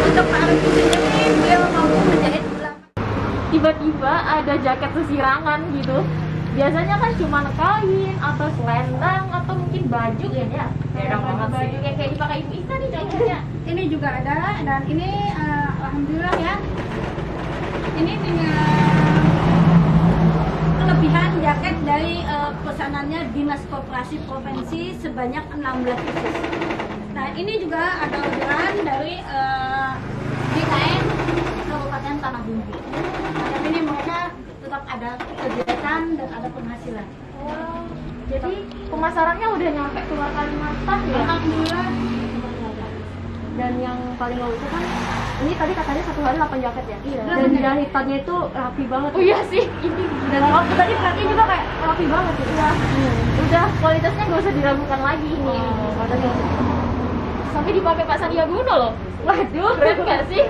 Untuk Pak Arifin sendiri, beliau mampu menjahit tiba-tiba ada jaket sesirangan gitu. Biasanya kan cuma kain atau selendang atau mungkin baju ya. Baju yang kayak dipakai ibu tadi contohnya. Ini juga ada, dan ini alhamdulillah ya. Ini tinggal kelebihan jaket dari pesanannya Dinas Koperasi Provinsi sebanyak 16 pieces. Nah, ini juga ada orderan dari DKN Kabupaten Tanah Bumbu. Nah, ini mereka tetap ada kegiatan dan ada penghasilan. Jadi pemasarannya udah nyampe keluar Kalimantan ya? Alhamdulillah. Dan yang paling lucu kan, ini tadi katanya 1 hari 8 jaket ya? Iya. Dan jahitannya itu rapi banget. Oh iya sih, ini. Dan waktu tadi perhatiin juga kayak rapi banget gitu ya. Udah kualitasnya gak usah diragukan lagi ini. Sampai dipakai Pak Sandiaga Uno loh. Waduh, keren gak sih?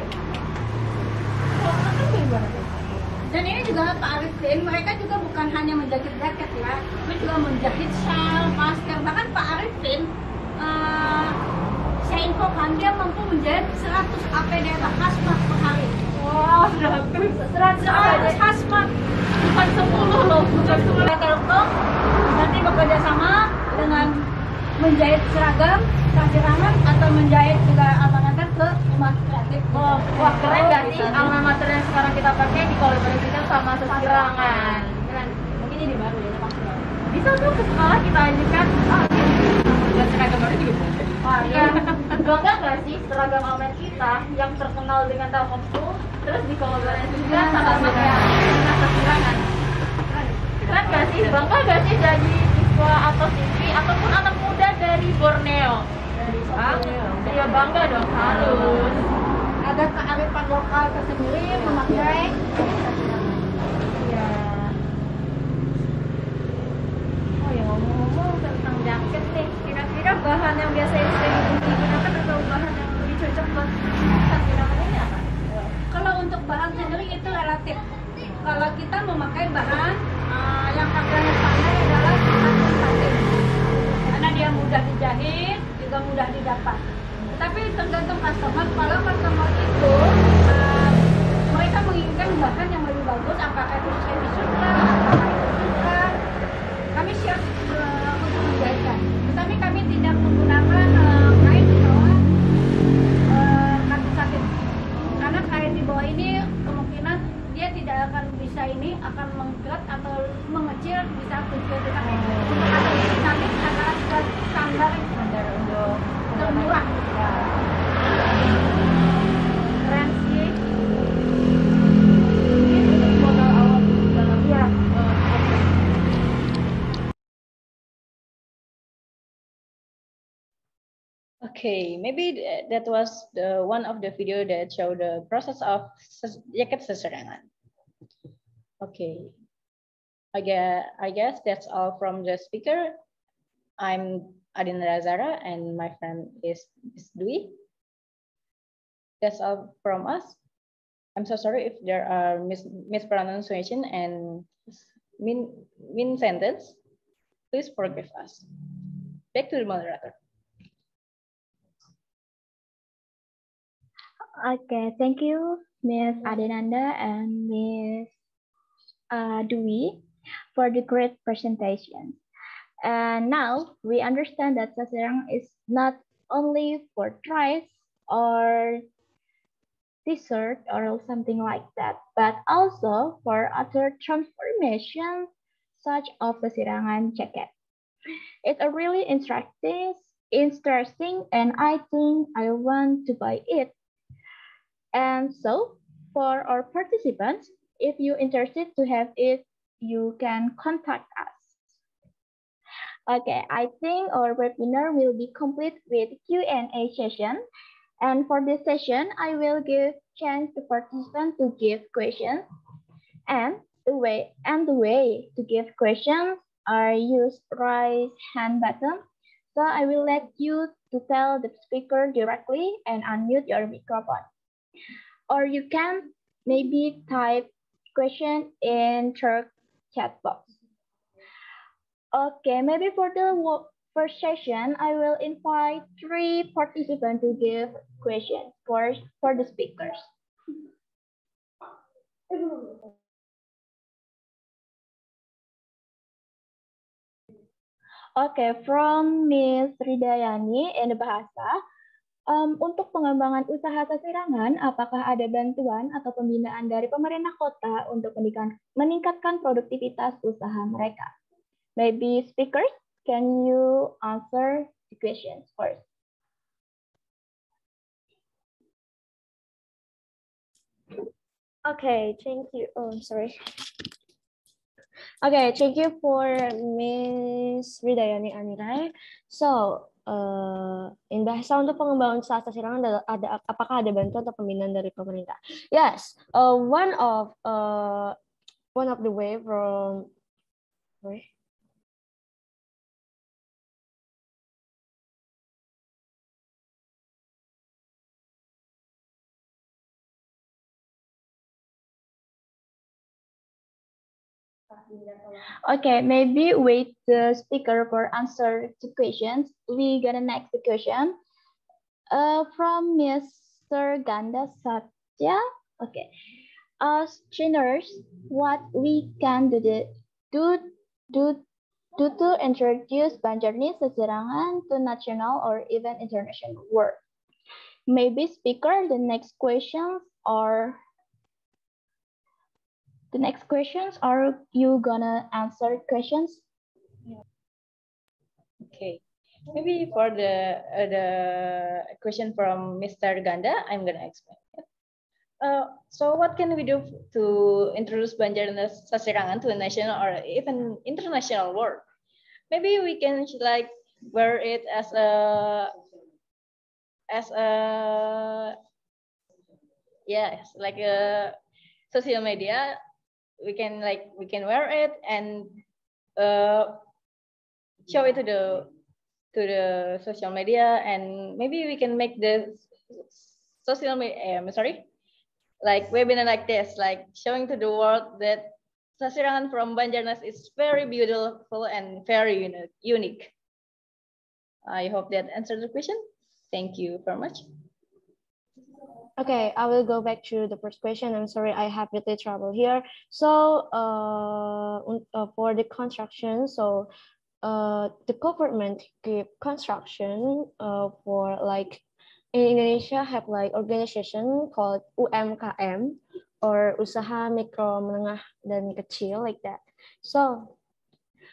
Dan ini juga Pak Arifin, mereka juga bukan hanya menjahit jaket ya, tapi juga menjahit shawl, masker. Bahkan Pak Arifin, saya infokan dia mampu menjahit 100 APD hazmat per hari. Wow, 100 hazmat, bukan 10 loh, bukan 10. Telkom nanti bekerja sama dengan menjahit seragam, kasirangan, atau menjahit juga alma-mater ke Rumah Kreatif. Oh, wah keren gak sih alma-mater yang sekarang kita pakai dikolaborasikan sama sesirangan. Keren. Mungkin ini baru ya maksudnya. Bisa tuh ke sekolah kita ajukan. Dan seragam baru juga bisa. Wah iya. Bangga gak sih seragam almet kita yang terkenal dengan Telkomsel terus dikolaborasikan sama sesirangan. Keren gak sih? Bangga gak sih jadi siswa atau siswi ataupun anak muda dari Borneo? Iya bangga dong, harus ada kearifan lokal tersendiri memakai. Iya. Oh ya, ngomong-ngomong tentang jaket nih, kira-kira bahan yang biasanya sering digunakan atau bahan yang lebih cocok buat sesirangan ini apa? Kalau untuk bahan sendiri itu relatif. Kalau kita memakai bahan yang harganya standar adalah satin, karena dia mudah dijahit, juga mudah didapat. Tetapi tergantung customer. Kalau customer itu mereka menginginkan bahan yang lebih bagus, apakah itu semi sutra, apakah itu sutra, kami siap untuk menjahitkan. Tetapi kami tidak menggunakan kain di bawah kartu satin, karena kain di bawah ini kemungkinan dia tidak akan bisa ini akan menggerak atau mengecil, bisa kecil kita. Untuk kain satin adalah standar untuk termurah. Ya. Keren sih. Ini untuk modal awal dalam ya. Okay, maybe that was the one of the video that showed the process of jaket sesirangan. Okay, I guess that's all from the speaker. I'm Adin Razara and my friend is Dwi. That's all from us. I'm so sorry if there are mispronunciation and mean sentence. Please forgive us. Back to the moderator. Okay, thank you, Ms. Adenanda and Ms. Dwi for the great presentation. And now we understand that sesirangan is not only for rice or dessert or something like that, but also for other transformations such as sesirangan jacket. It's a really interesting, and I think I want to buy it. And so, for our participants, if you're interested to have it, you can contact us. Okay, I think our webinar will be complete with Q&A session. And for this session, I will give chance to participants to give questions. And the way to give questions are use raise hand button. So I will let you to tell the speaker directly and unmute your microphone. Or you can maybe type question in the chat box. Okay, maybe for the first session, I will invite 3 participants to give questions for the speakers. Okay, from Miss Ridayani in Bahasa, untuk pengembangan usaha sasirangan, apakah ada bantuan atau pembinaan dari pemerintah kota untuk meningkatkan produktivitas usaha mereka? Maybe speakers, can you answer the questions first? Okay, thank you. Oh, sorry. Okay, thank you for Miss Ridayani Anirai. So, in bahasa untuk pengembangan usaha sasirangan apakah ada bantuan atau pembinaan dari pemerintah? Yes, one of the way from Okay, maybe wait the speaker for answer to questions. We get a next question. From Mr. Ganda Satya. Okay. As trainers, what we can do to introduce Banjarnese Sasirangan to national or even international world. Maybe speaker, the next questions are you gonna answer questions? Okay, maybe for the question from Mr. Ganda, I'm gonna explain. So what can we do to introduce Banjarnese Sasirangan to a national or even international world? Maybe we can like wear it as a like a social media. We can wear it and show it to the social media, and maybe we can make the social media like webinar like this, like showing to the world that Sasirangan from Banjarnese is very beautiful and very unique. I hope that answered the question. Thank you very much. Okay, I will go back to the first question. I'm sorry, I have little trouble here. So, for the construction, so the government give construction for like in Indonesia have like organization called UMKM or usaha mikro menengah dan kecil like that. So,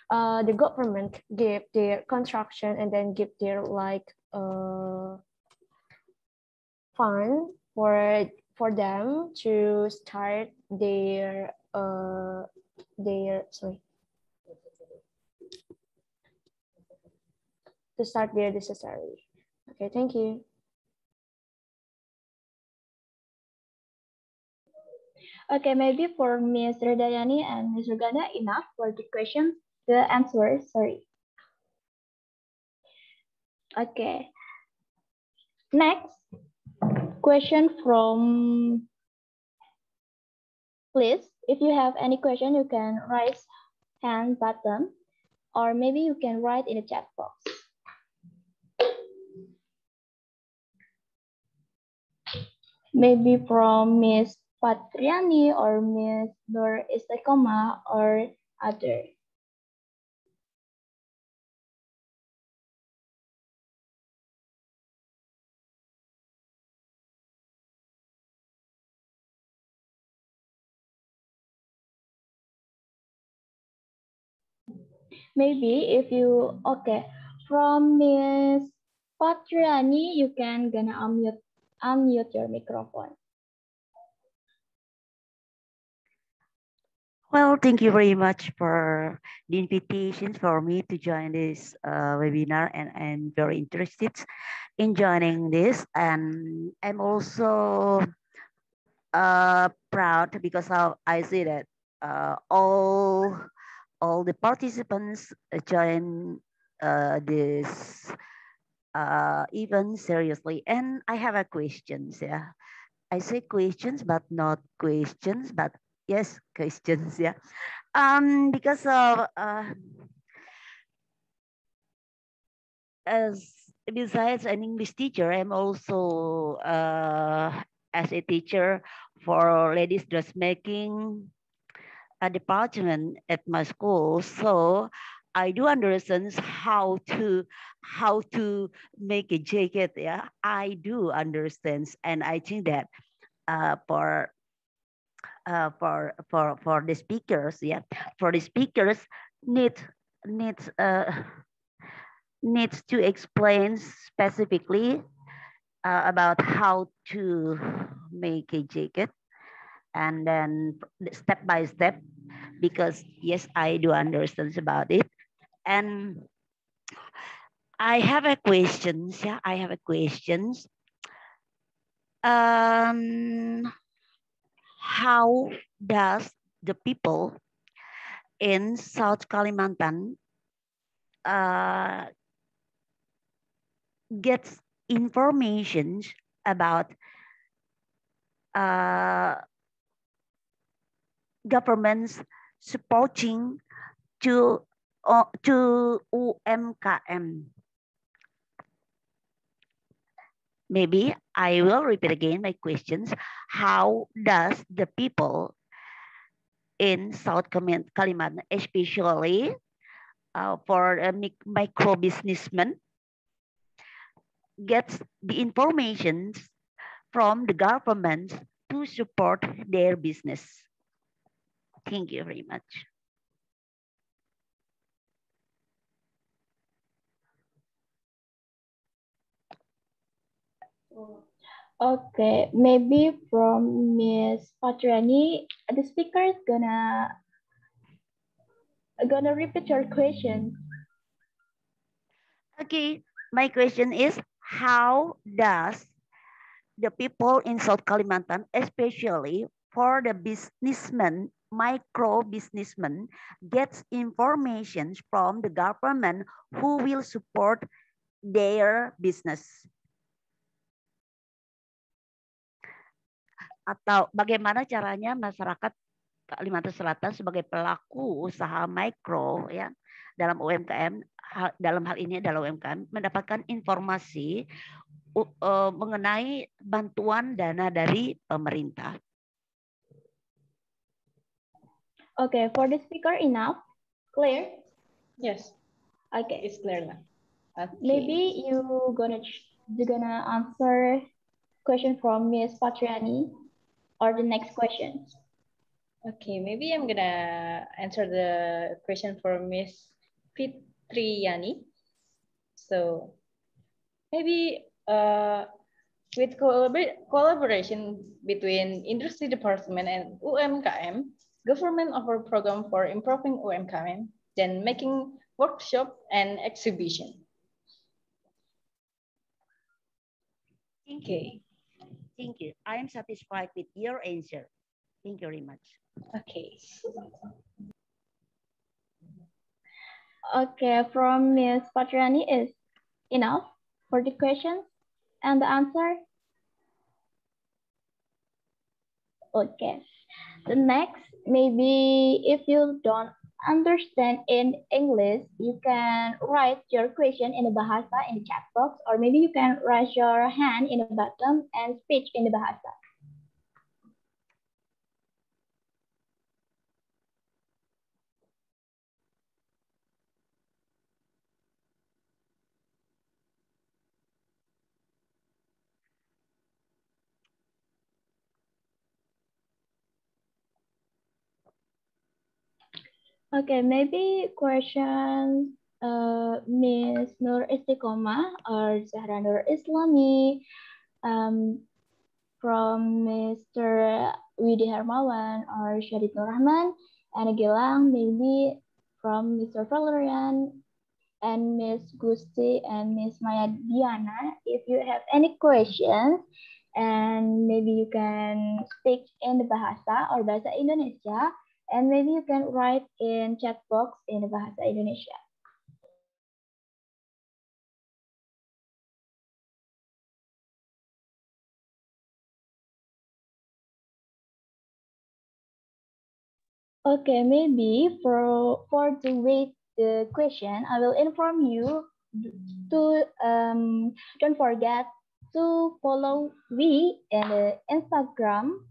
the government give their construction and then give their like fund for them to start their necessary. Okay, thank you. Okay, maybe for Ms. Redayani and Ms. Rugana, enough for the questions, the answers, sorry. Okay. Next question from, please, if you have any question, you can raise hand button, or maybe you can write in the chat box. Maybe from Ms. Patriani or Ms. Nur Istiqomah or other. Maybe if you, okay, from Miss Patriani, you can gonna unmute your microphone. Well, thank you very much for the invitation for me to join this webinar, and I'm very interested in joining this. And I'm also proud because I see that all the participants join this event seriously. And I have a questions. Yeah, I say questions, but not questions, but yes, questions. Yeah. Because of as besides an English teacher, I'm also as a teacher for ladies dressmaking a department at my school. So I do understand how to make a jacket. Yeah, I do understand, and I think that uh, for for the speakers, yeah, for the speakers need needs needs to explain specifically about how to make a jacket, and then step by step, because yes, I do understand about it. And I have a questions. Yeah, I have a questions. How does the people in South Kalimantan gets information about governments supporting to UMKM? Maybe I will repeat again my questions. How does the people in South Kalimantan, especially for micro businessmen, gets the information from the government to support their business? Thank you very much. Okay, maybe from Miss Patriani, the speaker is gonna repeat your question. Okay, my question is, how does the people in South Kalimantan, especially for the businessmen, micro businessmen, gets information from the government who will support their business? Atau bagaimana caranya masyarakat Kalimantan Selatan sebagai pelaku usaha mikro, ya, dalam UMKM, dalam hal ini adalah UMKM, mendapatkan informasi mengenai bantuan dana dari pemerintah? Okay, for the speaker enough? Clear? Yes. Okay. It's clear now. Okay. Maybe you're gonna answer question from Miss Patriani or the next question. Okay, maybe I'm gonna answer the question for Miss Fitriani. So maybe with collaboration between industry department and UMKM, government offer program for improving UMKM, then making workshop and exhibition. Thank you. Thank you. I am satisfied with your answer. Thank you very much. Okay. Okay, from Miss Patriani is enough for the questions and the answer? Okay. The next, maybe if you don't understand in English, you can write your question in the Bahasa in the chat box, or maybe you can raise your hand in the bottom and speak in the Bahasa. Okay, maybe question Miss Nur Istiqomah or Zahra Nur Islami, from Mr. Widi Hermawan or Syadid Nur Rahman, and Gilang maybe from Mr. Valerian and Miss Gusti and Miss Maya Diana. If you have any questions, and maybe you can speak in the Bahasa or Bahasa Indonesia, and maybe you can write in chat box in the Bahasa Indonesia. Okay, maybe for to wait the question, I will inform you to don't forget to follow we in the Instagram.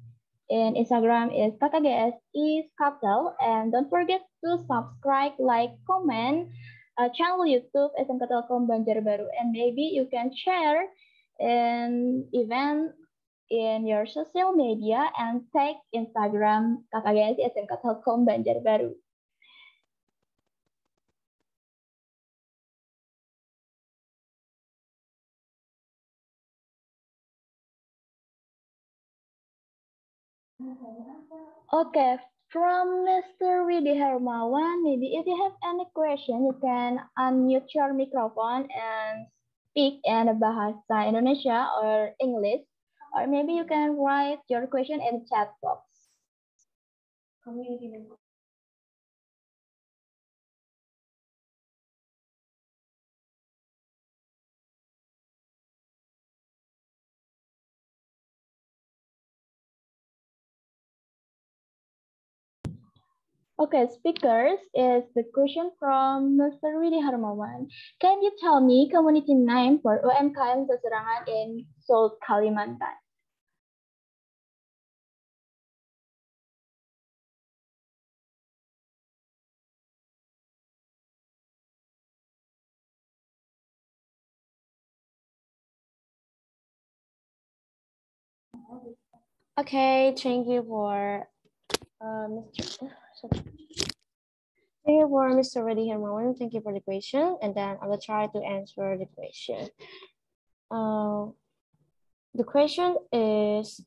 And Instagram is KKGS is capital, and don't forget to subscribe, like, comment channel YouTube SMK Telkom Banjarbaru, and maybe you can share an event in your social media and tag Instagram KKGS SMK Telkom Banjarbaru. Okay, from Mr. Widi Hermawan, maybe if you have any question, you can unmute your microphone and speak in Bahasa Indonesia or English, or maybe you can write your question in the chat box. Okay, speakers is the question from Mr. Widi Hermawan. Can you tell me community name for UMKM Seserangan in South Kalimantan? Okay, thank you for Thank you for Mr. Reddy Hermawan. Thank you for the question, and then I will try to answer the question. The question is,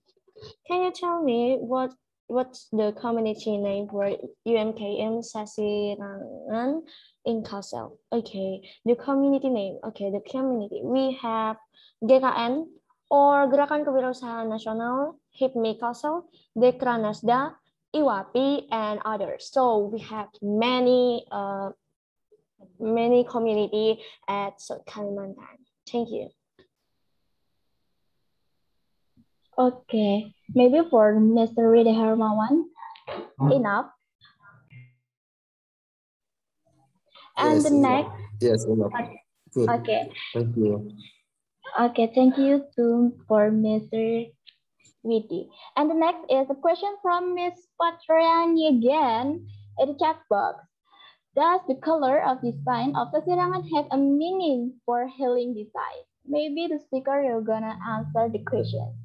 can you tell me what's the community name for UMKM Sasirangan in Kalsel? Okay, the community name. Okay, the community. We have GKN or Gerakan Kewirausahaan Nasional, HIPMI Kalsel, Dekra Nasda, IWAPI, and others. So we have many community at South Kalimantan. Thank you. Okay, maybe for Mr. Widi Hermawan, enough. And Yes, the next. Yes, enough. Good. Okay. Thank you. Okay, thank you too for Mr. Widi. And the next is a question from Miss Patriani again in the chat box. Does the color of design of Sasirangan have a meaning for healing design? Maybe the speaker you're gonna answer the question.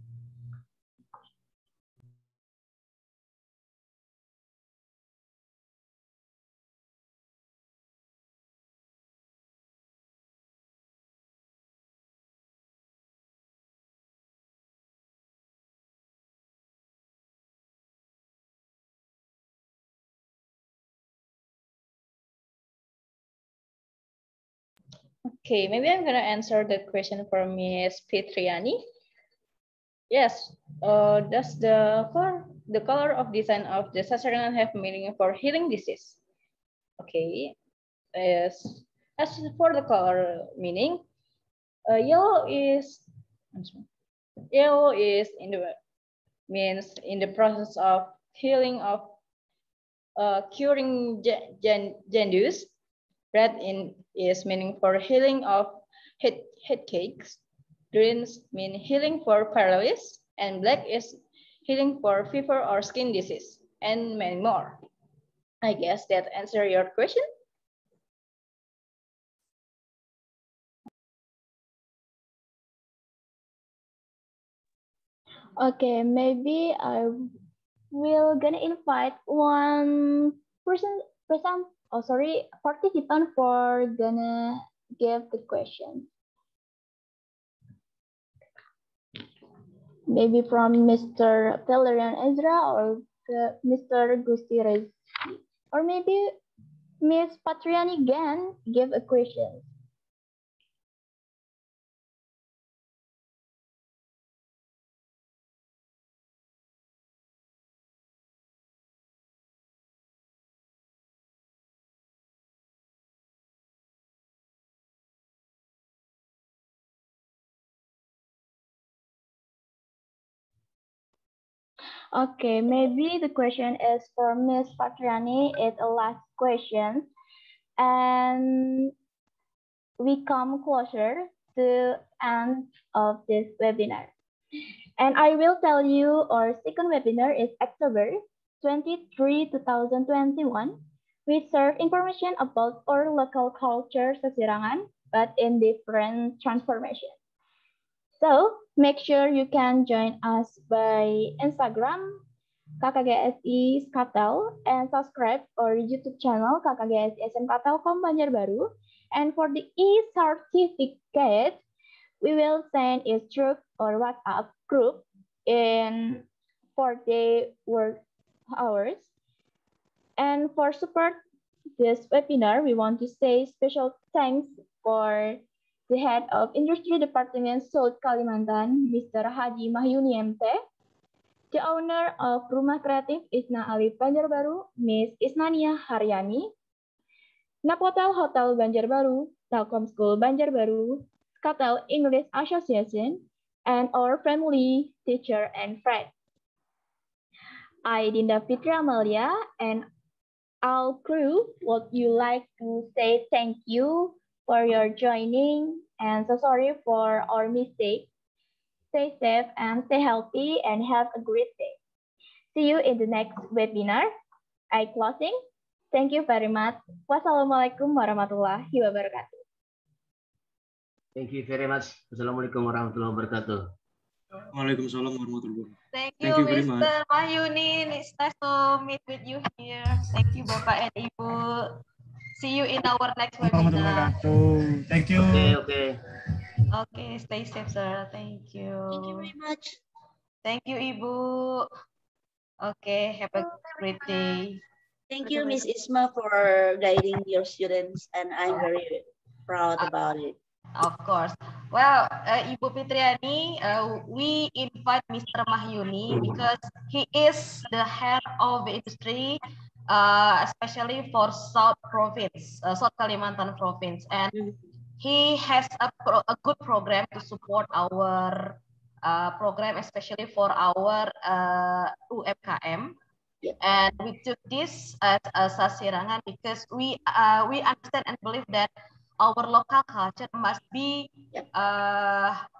Okay, maybe I'm gonna answer the question for Miss Petriani. Yes, does the color of design of the Sasirangan have meaning for healing disease? Okay, yes. As for the color meaning, yellow is in the means in the process of healing of curing jaundice. Red is meaning for healing of headaches. Green mean healing for paralysis, and black is healing for fever or skin disease, and many more. I guess that answer your question. Okay, maybe I will gonna invite one participant for gonna give the question. Maybe from Mr. Valerian Ezra or Mr. Gusti Rez, or maybe Miss Patriani again give a question. Okay, maybe the question is for Miss Patriani. It's a last question, and we come closer to end of this webinar. And I will tell you our second webinar is October 23, 2021. We serve information about our local culture Sasirangan, but in different transformation. So make sure you can join us by Instagram KKGSI Skatel and subscribe our YouTube channel KKGSI SMK Telkom Banjarbaru. And for the e-certificate, we will send a through or WhatsApp group in 4-day work hours. And for support this webinar, we want to say special thanks for the head of Industry Department South Kalimantan, Mr. Haji Mahyuni MT, the owner of Rumah Kreatif Isna Ali Banjarbaru, Miss Isnania Haryani, Napotel Hotel Banjarbaru, Telkom School Banjarbaru, Skatel English Association, and our family, teacher, and friends. I, Dinda Fitri Amalia, and our crew would you like to say thank you for your joining, and so sorry for our mistake. Stay safe and stay healthy and have a great day. See you in the next webinar. I closing. Thank you very much. Wassalamualaikum warahmatullahi wabarakatuh. Thank you very much. Assalamualaikum warahmatullahi wabarakatuh. Waalaikumsalam warahmatullahi wabarakatuh. Thank Thank you, you very much. Mr. Mahyuni. It's nice to meet with you here. Thank you, Bapak and Ibu. See you in our next webinar. Thank you. Okay. Okay, stay safe, sir. Thank you. Thank you very much. Thank you, Ibu. Okay, have a great day. Thank you, Miss Isma, for guiding your students, and I'm very proud about it. Of course. Well, Ibu Fitriani, we invite Mr. Mahyuni because he is the head of the industry, especially for South Province, South Kalimantan Province, and he has a good program to support our program, especially for our UMKM. And we took this as a Sasirangan because we understand and believe that our local culture must be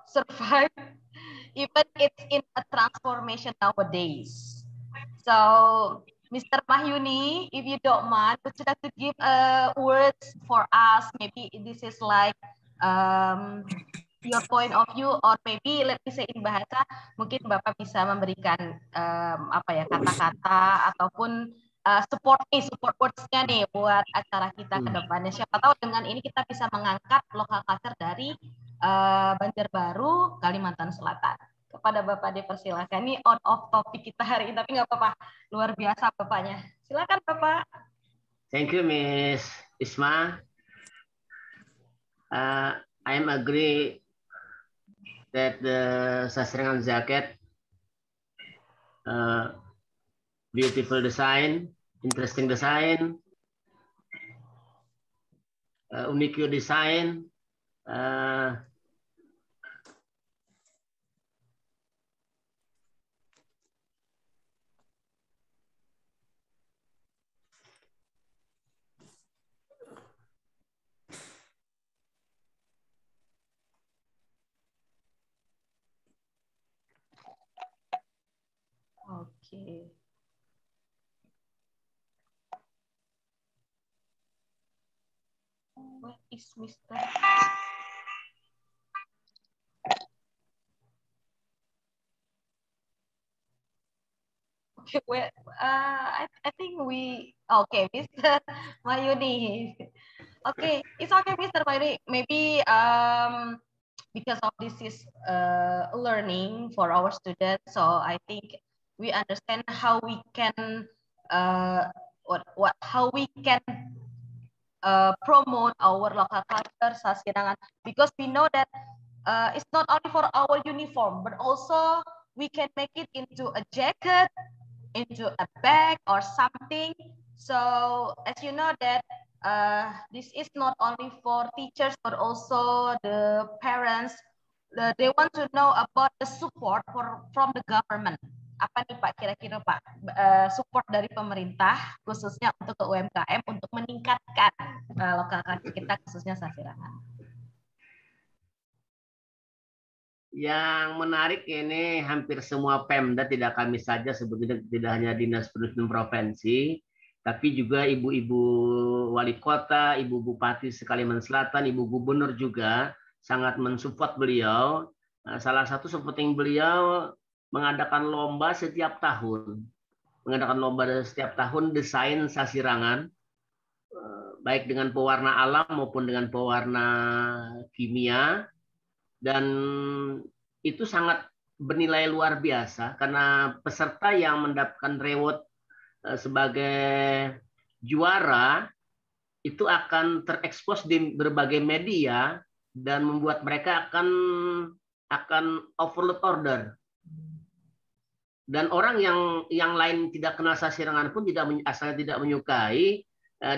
survive even it's in a transformation nowadays. So, Mr. Mahyuni, if you don't mind, would you like to give words for us? Maybe this is like your point of view, or maybe let me say in bahasa, mungkin Bapak bisa memberikan kata-kata ataupun support words-nya nih buat acara kita ke depannya. Siapa tahu dengan ini kita bisa mengangkat lokal culture dari Banjarbaru, Kalimantan Selatan. Kepada Bapak dipersilakan. Ini on off topik kita hari ini, tapi nggak apa-apa. Luar biasa Bapaknya. Silakan Bapak. Thank you, Miss Isma. I am agree that the Sasirangan jacket, beautiful design, interesting design, unique design, Okay. Where is Mr. Okay, well, I think okay, Mr. Mayuni. Okay, it's okay, Mr. Mayuni. Maybe because of this is learning for our students, so I think we understand how we can how we can promote our local culture Sasirangan, because we know that it's not only for our uniform, but also we can make it into a jacket, into a bag or something. So as you know that this is not only for teachers, but also the parents. They want to know about the support from the government. Apa nih Pak kira-kira Pak support dari pemerintah khususnya untuk ke UMKM untuk meningkatkan lokal culture kita khususnya Sasirangan. Yang menarik ini hampir semua Pemda, tidak kami saja sebetulnya, tidak hanya Dinas Pendidikan Provinsi, tapi juga ibu-ibu wali kota, ibu bupati Kalimantan Selatan, ibu gubernur juga sangat mensupport beliau. Salah satu supporting beliau mengadakan lomba setiap tahun. Desain Sasirangan, baik dengan pewarna alam maupun dengan pewarna kimia. Dan itu sangat bernilai luar biasa karena peserta yang mendapatkan reward sebagai juara itu akan terekspos di berbagai media dan membuat mereka akan overload order. Dan orang yang lain tidak kenal Sasirangan pun asalnya tidak menyukai,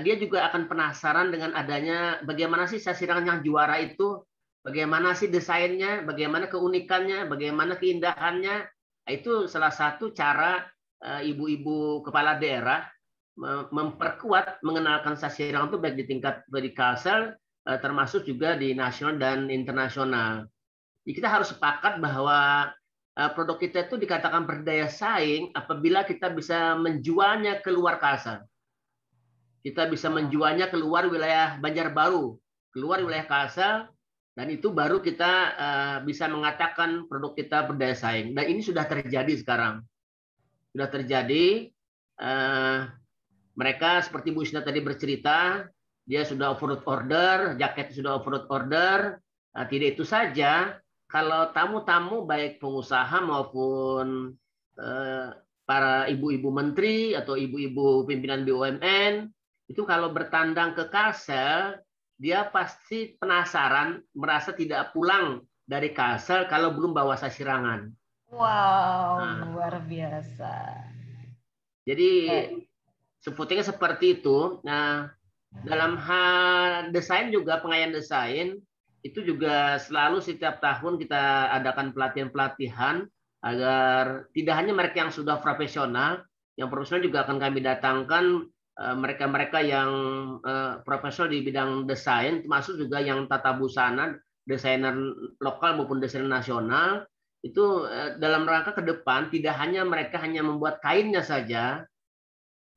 dia juga akan penasaran dengan adanya bagaimana sih Sasirangan yang juara itu, bagaimana sih desainnya, bagaimana keunikannya, bagaimana keindahannya. Itu salah satu cara ibu-ibu kepala daerah memperkuat mengenalkan Sasirangan itu baik di tingkat Kalsel, termasuk juga di nasional dan internasional. Jadi kita harus sepakat bahwa produk kita itu dikatakan berdaya saing apabila kita bisa menjualnya keluar Kalsel. Kita bisa menjualnya keluar wilayah Banjarbaru, keluar wilayah Kalsel, dan itu baru kita bisa mengatakan produk kita berdaya saing. Dan ini sudah terjadi sekarang. Sudah terjadi. Mereka seperti Bu Isna tadi bercerita, dia sudah overload order, jaket sudah overload order. Tidak itu saja, kalau tamu-tamu baik pengusaha maupun para ibu-ibu menteri atau ibu-ibu pimpinan BUMN, itu kalau bertandang ke Kalsel, dia pasti penasaran, merasa tidak pulang dari Kalsel kalau belum bawa Sasirangan. Wow, luar biasa. Jadi sebutnya seperti itu. Nah, dalam hal desain juga, pengayaan desain, itu juga selalu setiap tahun kita adakan pelatihan-pelatihan agar tidak hanya mereka yang sudah profesional, yang profesional juga akan kami datangkan mereka-mereka yang profesional di bidang desain, termasuk juga yang tata busana, desainer lokal maupun desainer nasional, itu dalam rangka ke depan tidak hanya mereka hanya membuat kainnya saja,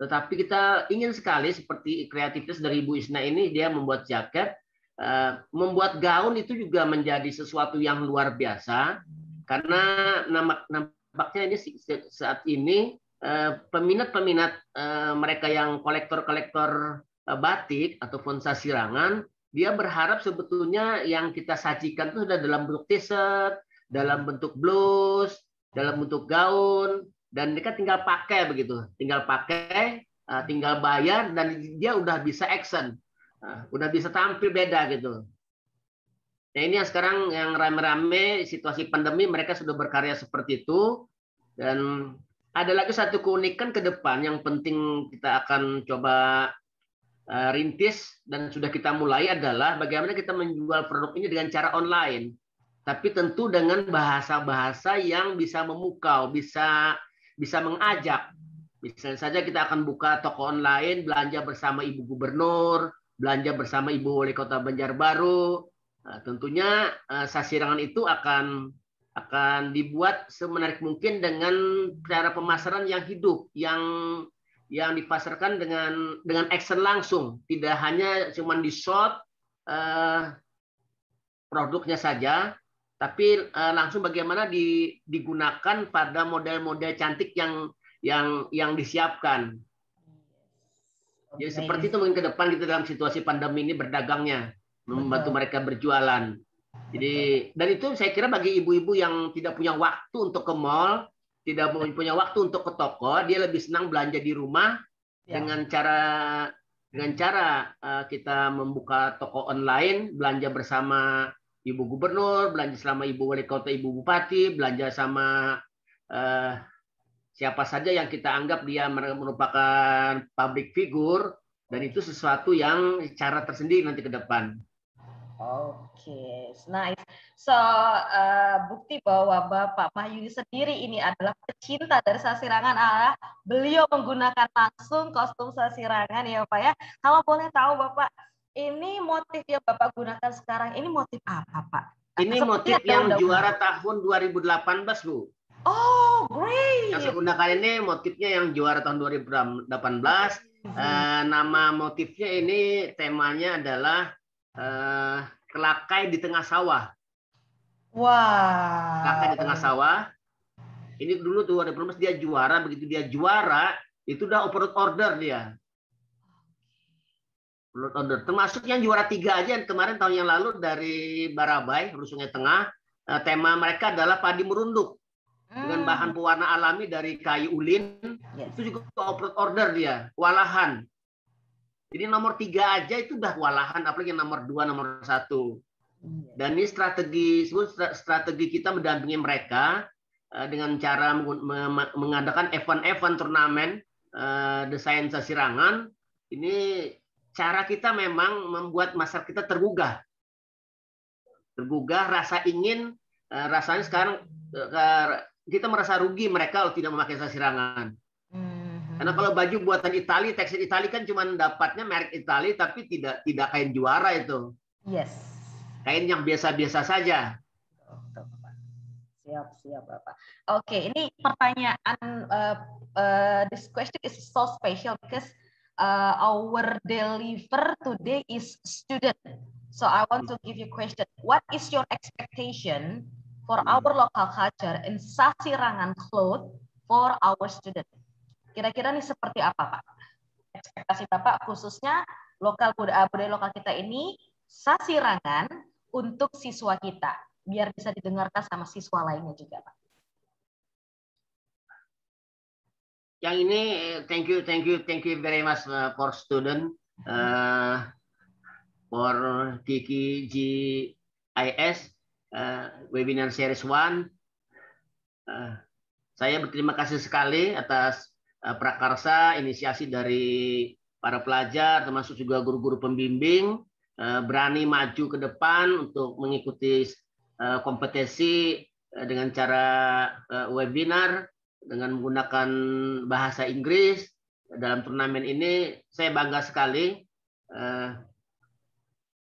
tetapi kita ingin sekali seperti kreativitas dari Ibu Isna ini, dia membuat jaket, membuat gaun itu juga menjadi sesuatu yang luar biasa, karena nampaknya ini saat ini peminat-peminat mereka yang kolektor-kolektor batik ataupun Sasirangan, dia berharap sebetulnya yang kita sajikan itu sudah dalam bentuk t-shirt, dalam bentuk blus, dalam bentuk gaun, dan mereka tinggal pakai begitu, tinggal pakai, tinggal bayar, dan dia udah bisa action. Udah bisa tampil beda gitu. Nah ini yang sekarang yang rame-rame situasi pandemi, mereka sudah berkarya seperti itu. Dan ada lagi satu keunikan ke depan yang penting kita akan coba rintis dan sudah kita mulai adalah bagaimana kita menjual produk ini dengan cara online. Tapi tentu dengan bahasa-bahasa yang bisa memukau, bisa mengajak. Misalnya saja kita akan buka toko online, belanja bersama Ibu Gubernur, belanja bersama Ibu Wali Kota Banjarbaru. Nah, tentunya Sasirangan itu akan dibuat semenarik mungkin dengan cara pemasaran yang hidup, yang dipasarkan dengan action langsung, tidak hanya cuma di shot produknya saja, tapi langsung bagaimana digunakan pada model-model cantik yang yang disiapkan. Jadi seperti itu mungkin ke depan kita dalam situasi pandemi ini berdagangnya, membantu mereka berjualan. Jadi dan itu saya kira bagi ibu-ibu yang tidak punya waktu untuk ke mall, tidak punya waktu untuk ke toko, dia lebih senang belanja di rumah dengan cara kita membuka toko online, belanja bersama ibu gubernur, belanja sama ibu wali kota, ibu bupati, belanja sama siapa saja yang kita anggap dia merupakan public figure, dan itu sesuatu yang cara tersendiri nanti ke depan. Oke, nice. So, bukti bahwa Bapak Mahyudi sendiri ini adalah pecinta dari sasirangan adalah beliau menggunakan langsung kostum sasirangan ya Pak ya. Kalau boleh tahu Bapak, ini motif yang Bapak gunakan sekarang, ini motif apa Pak? Ini motif yang juara tahun 2018 Bu. Oh, great. Yang saya gunakan ini motifnya yang juara tahun 2018. Nama motifnya ini temanya adalah kelakai di tengah sawah. Wah. Kelakai di tengah sawah. Ini dulu 2018 dia juara, begitu dia juara itu udah order dia. Order. Termasuk yang juara 3 aja yang kemarin tahun yang lalu dari Barabai, Hulu Sungai Tengah. Tema mereka adalah padi merunduk. Dengan bahan pewarna alami dari kayu ulin, itu juga order dia, walahan. Jadi nomor 3 aja itu udah walahan, apalagi yang nomor 2, nomor 1. Dan ini strategi kita mendampingi mereka dengan cara mengadakan event-event turnamen desain sasirangan. Ini cara kita memang membuat masyarakat kita tergugah, rasa ingin, rasanya sekarang kita merasa rugi mereka kalau tidak memakai sasirangan. Karena kalau baju buatan Italia, tekstil Italia kan cuma dapatnya merek Italia, tapi tidak kain juara itu. Yes. Kain yang biasa-biasa saja. Siap Bapak. Oke, ini pertanyaan. This question is so special because our deliver today is student. So I want to give you a question. What is your expectation for our local culture in sasirangan cloth for our student? Kira-kira nih seperti apa Pak? Ekspektasi Bapak khususnya budaya lokal kita ini sasirangan untuk siswa kita, biar bisa didengarkan sama siswa lainnya juga Pak. Yang ini thank you very much for student for Kiki GIS. Webinar series 1. Saya berterima kasih sekali atas prakarsa inisiasi dari para pelajar, termasuk juga guru-guru pembimbing, berani maju ke depan untuk mengikuti kompetisi dengan cara webinar dengan menggunakan bahasa Inggris dalam turnamen ini. Saya bangga sekali.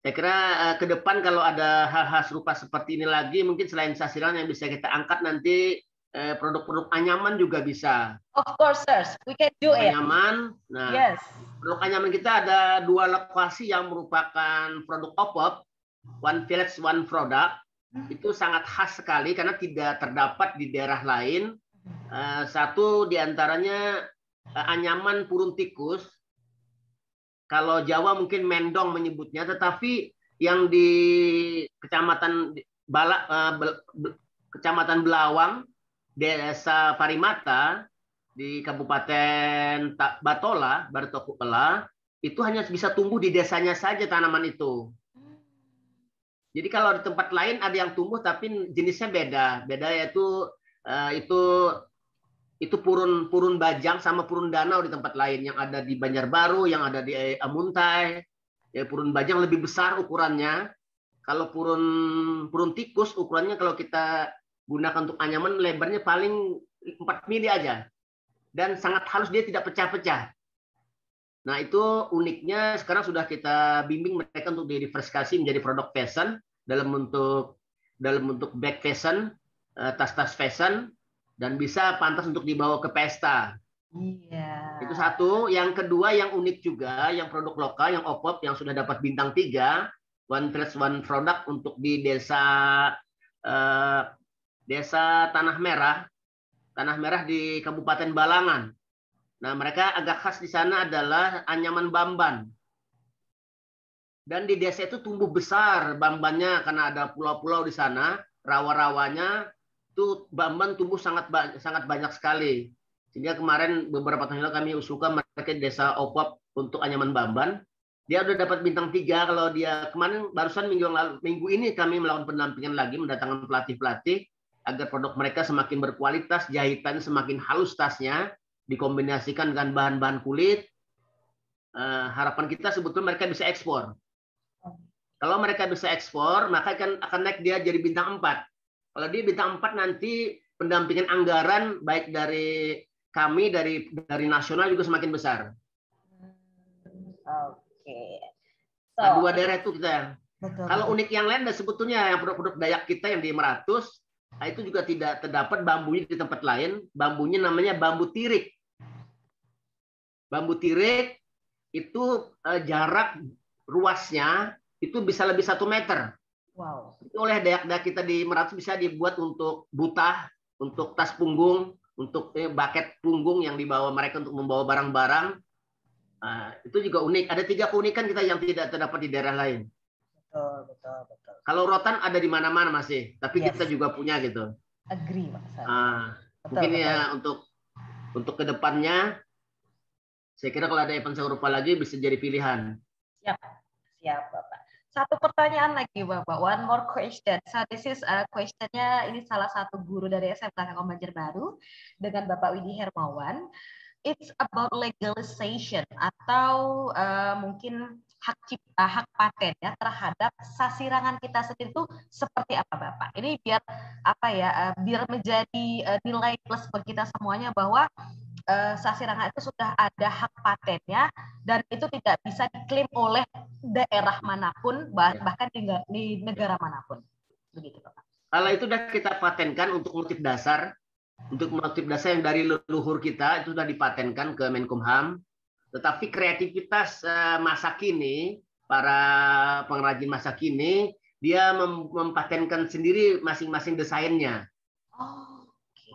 Saya kira ke depan kalau ada hal-hal serupa seperti ini lagi, mungkin selain sasirangan yang bisa kita angkat nanti produk-produk anyaman juga bisa. Of course, sirs. We can do it. Anyaman. Nah, yes. Produk anyaman kita ada 2 lokasi yang merupakan produk OPOP, One Village, One Product. Itu sangat khas sekali karena tidak terdapat di daerah lain. Satu diantaranya anyaman purun tikus. Kalau Jawa mungkin mendong menyebutnya, tetapi yang di Kecamatan Belawang, Desa Parimata, di Kabupaten Batola, Bartokupela, itu hanya bisa tumbuh di desanya saja tanaman itu. Jadi kalau di tempat lain ada yang tumbuh tapi jenisnya beda. Beda yaitu itu purun bajang sama purun danau di tempat lain, yang ada di Banjarbaru, yang ada di Amuntai. Ya, purun bajang lebih besar ukurannya. Kalau purun tikus ukurannya kalau kita gunakan untuk anyaman lebarnya paling 4 mili aja. Dan sangat halus, dia tidak pecah-pecah. Nah, itu uniknya sekarang sudah kita bimbing mereka untuk didiversifikasi menjadi produk fashion dalam bentuk bag fashion, tas-tas fashion, dan bisa pantas untuk dibawa ke pesta. Iya. Itu satu. Yang kedua yang unik juga, yang produk lokal, yang OPOP, yang sudah dapat bintang 3, One Village One Product untuk di desa Tanah Merah. Tanah Merah di Kabupaten Balangan. Nah, mereka agak khas di sana adalah anyaman bamban. Dan di desa itu tumbuh besar bambannya karena ada pulau-pulau di sana, rawa-rawanya itu bamban tumbuh sangat banyak sekali. Sehingga kemarin beberapa tahun lalu kami usulkan mereka di desa Opop untuk anyaman bamban. Dia udah dapat bintang 3 kalau dia kemarin barusan minggu ini kami melakukan pendampingan lagi, mendatangkan pelatih-pelatih agar produk mereka semakin berkualitas, jahitan semakin halus tasnya, dikombinasikan dengan bahan-bahan kulit. Harapan kita sebetulnya mereka bisa ekspor. Kalau mereka bisa ekspor, maka akan naik dia jadi bintang 4. Kalau dia bintang 4 nanti pendampingan anggaran baik dari kami dari nasional juga semakin besar. Oke. Nah, 2 daerah itu kita. Betul. Kalau unik yang lain sebetulnya yang produk-produk Dayak kita yang di Meratus, nah itu juga tidak terdapat bambunya di tempat lain. Bambunya namanya bambu tirik. Bambu tirik itu jarak ruasnya itu bisa lebih 1 meter. Wow. Itu oleh Dayak-Dayak kita di Meratus bisa dibuat untuk butah, untuk tas punggung, untuk bucket punggung yang dibawa mereka untuk membawa barang-barang. Itu juga unik. Ada 3 keunikan kita yang tidak terdapat di daerah lain. Betul. Kalau rotan ada di mana-mana masih, tapi kita juga punya gitu. Agree, Mas. Mungkin ya untuk kedepannya, saya kira kalau ada event serupa lagi bisa jadi pilihan. Siap, Bapak. Satu pertanyaan lagi, Bapak. One more question. So this is questionnya, ini salah satu guru dari SMK Telkom Banjarbaru dengan Bapak Widi Hermawan. It's about legalization atau mungkin hak cipta, hak paten ya terhadap sasirangan kita sendiri itu seperti apa, Bapak? Ini biar apa ya? Biar menjadi nilai plus bagi kita semuanya bahwa sasirangan itu sudah ada hak patennya dan itu tidak bisa diklaim oleh daerah manapun bahkan di negara manapun. Begitu, Bapak. Kalau itu sudah kita patenkan untuk motif dasar yang dari leluhur kita itu sudah dipatenkan ke Menkumham. Tetapi kreativitas masa kini, para pengrajin masa kini, dia mempatenkan sendiri masing-masing desainnya.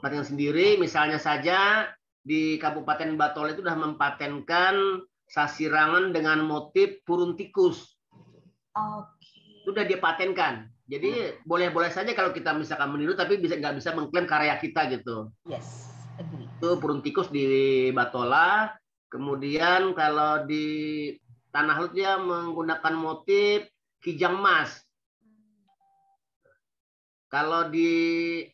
Patenkan sendiri, misalnya saja di Kabupaten Batole itu sudah mempatenkan sasirangan dengan motif burung tikus. Sudah dia patenkan. Jadi boleh-boleh saja kalau kita misalkan meniru, tapi nggak bisa mengklaim karya kita gitu. Yes, agree. Itu burung tikus di Batola. Kemudian kalau di Tanah Lut dia menggunakan motif kijang mas. Kalau di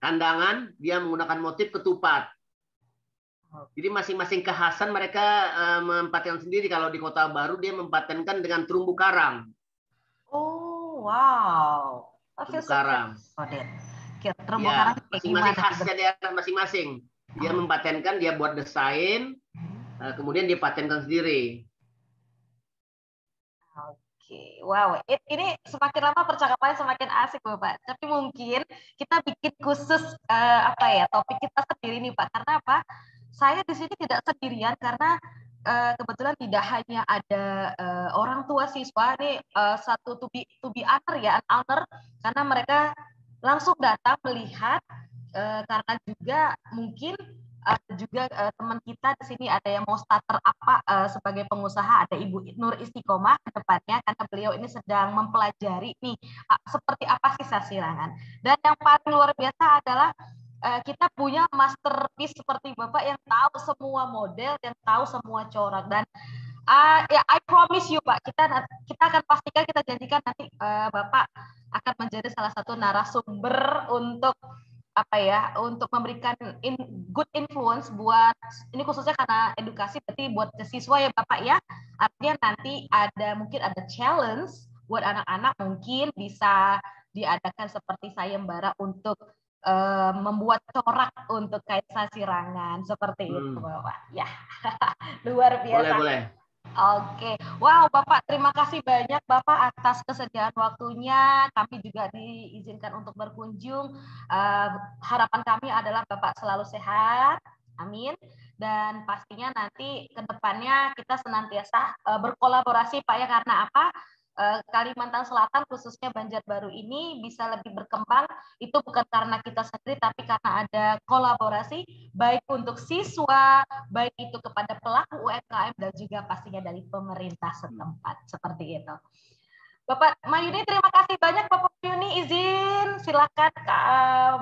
Kandangan dia menggunakan motif ketupat. Jadi masing-masing kekhasan mereka mempatenkan sendiri. Kalau di Kota Baru dia mempatenkan dengan terumbu karang. Oh, wow. Terumbu karang. Terumbu karang masing-masing khasnya daerah masing-masing. Dia mempatenkan, dia buat desain, kemudian dia patenkan sendiri. Oke, wow. Ini semakin lama percakapannya semakin asik, Bapak. Tapi mungkin kita bikin khusus topik kita sendiri nih, Pak. Karena apa? Saya di sini tidak sendirian karena kebetulan tidak hanya ada orang tua siswa nih satu to be honor ya, an honor karena mereka langsung datang melihat karena juga mungkin juga teman kita di sini ada yang mau starter apa sebagai pengusaha, ada Ibu Nur Istiqomah ke depannya karena beliau ini sedang mempelajari nih seperti apa sih sasirangan. Dan yang paling luar biasa adalah kita punya masterpiece seperti Bapak yang tahu semua model, yang tahu semua corak dan I promise you Pak, kita akan pastikan, kita janjikan nanti Bapak akan menjadi salah satu narasumber untuk untuk memberikan good influence buat ini khususnya karena edukasi berarti buat siswa ya Bapak ya. Artinya nanti mungkin ada challenge buat anak-anak, mungkin bisa diadakan seperti sayembara untuk membuat corak untuk kait sasirangan seperti itu Bapak. Ya. Luar biasa. Boleh. Oke, wow Bapak, terima kasih banyak Bapak atas kesediaan waktunya. Kami juga diizinkan untuk berkunjung. Harapan kami adalah Bapak selalu sehat, amin. Dan pastinya nanti ke depannya kita senantiasa berkolaborasi Pak ya, karena apa? Kalimantan Selatan khususnya Banjarbaru ini bisa lebih berkembang itu bukan karena kita sendiri tapi karena ada kolaborasi baik untuk siswa, baik itu kepada pelaku UMKM dan juga pastinya dari pemerintah setempat seperti itu. Bapak Mayuni, terima kasih banyak. Bapak Mayuni izin silakan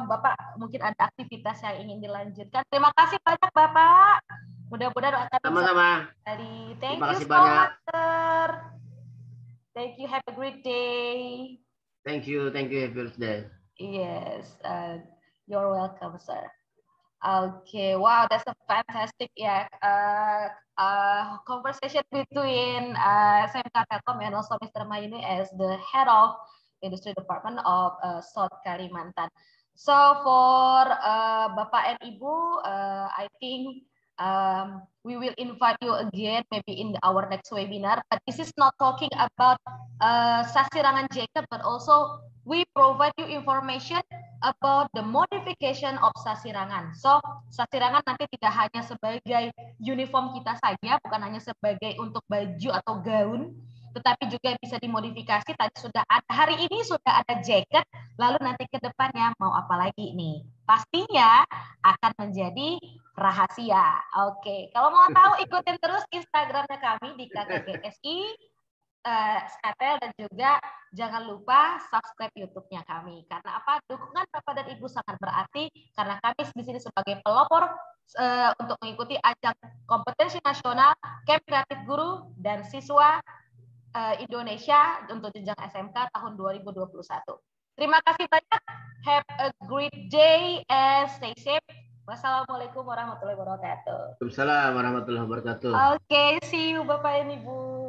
Bapak mungkin ada aktivitas yang ingin dilanjutkan. Terima kasih banyak Bapak. Mudah-mudahan akan sama-sama. Thank Terima you kasih so banyak. much, sir. Thank you. Have a great day. Thank you. Have a birthday. Yes, you're welcome, sir. Okay, wow, that's a fantastic conversation between SMK Telkom and also Mr. Mayuni as the head of Industry Department of South Kalimantan. So for Bapak and Ibu, I think we will invite you again maybe in our next webinar, but this is not talking about Sasirangan jacket, but also we provide you information about the modification of Sasirangan. So Sasirangan nanti tidak hanya sebagai uniform kita saja, bukan hanya sebagai untuk baju atau gaun, tetapi juga bisa dimodifikasi. Tadi sudah ada, hari ini sudah ada jacket, lalu nanti ke depannya mau apa lagi nih? Pastinya akan menjadi rahasia. Oke, kalau mau tahu ikutin terus Instagramnya kami di KKGSI, Skatel, dan juga jangan lupa subscribe YouTube-nya kami. Karena apa? Dukungan Bapak dan Ibu sangat berarti karena kami di sini sebagai pelopor untuk mengikuti ajang kompetensi nasional Camp Kreatif Guru dan Siswa Indonesia untuk jenjang SMK tahun 2021. Terima kasih banyak. Have a great day and stay safe. Wassalamualaikum warahmatullahi wabarakatuh. Waalaikumsalam warahmatullahi wabarakatuh. Oke, see you Bapak dan Ibu.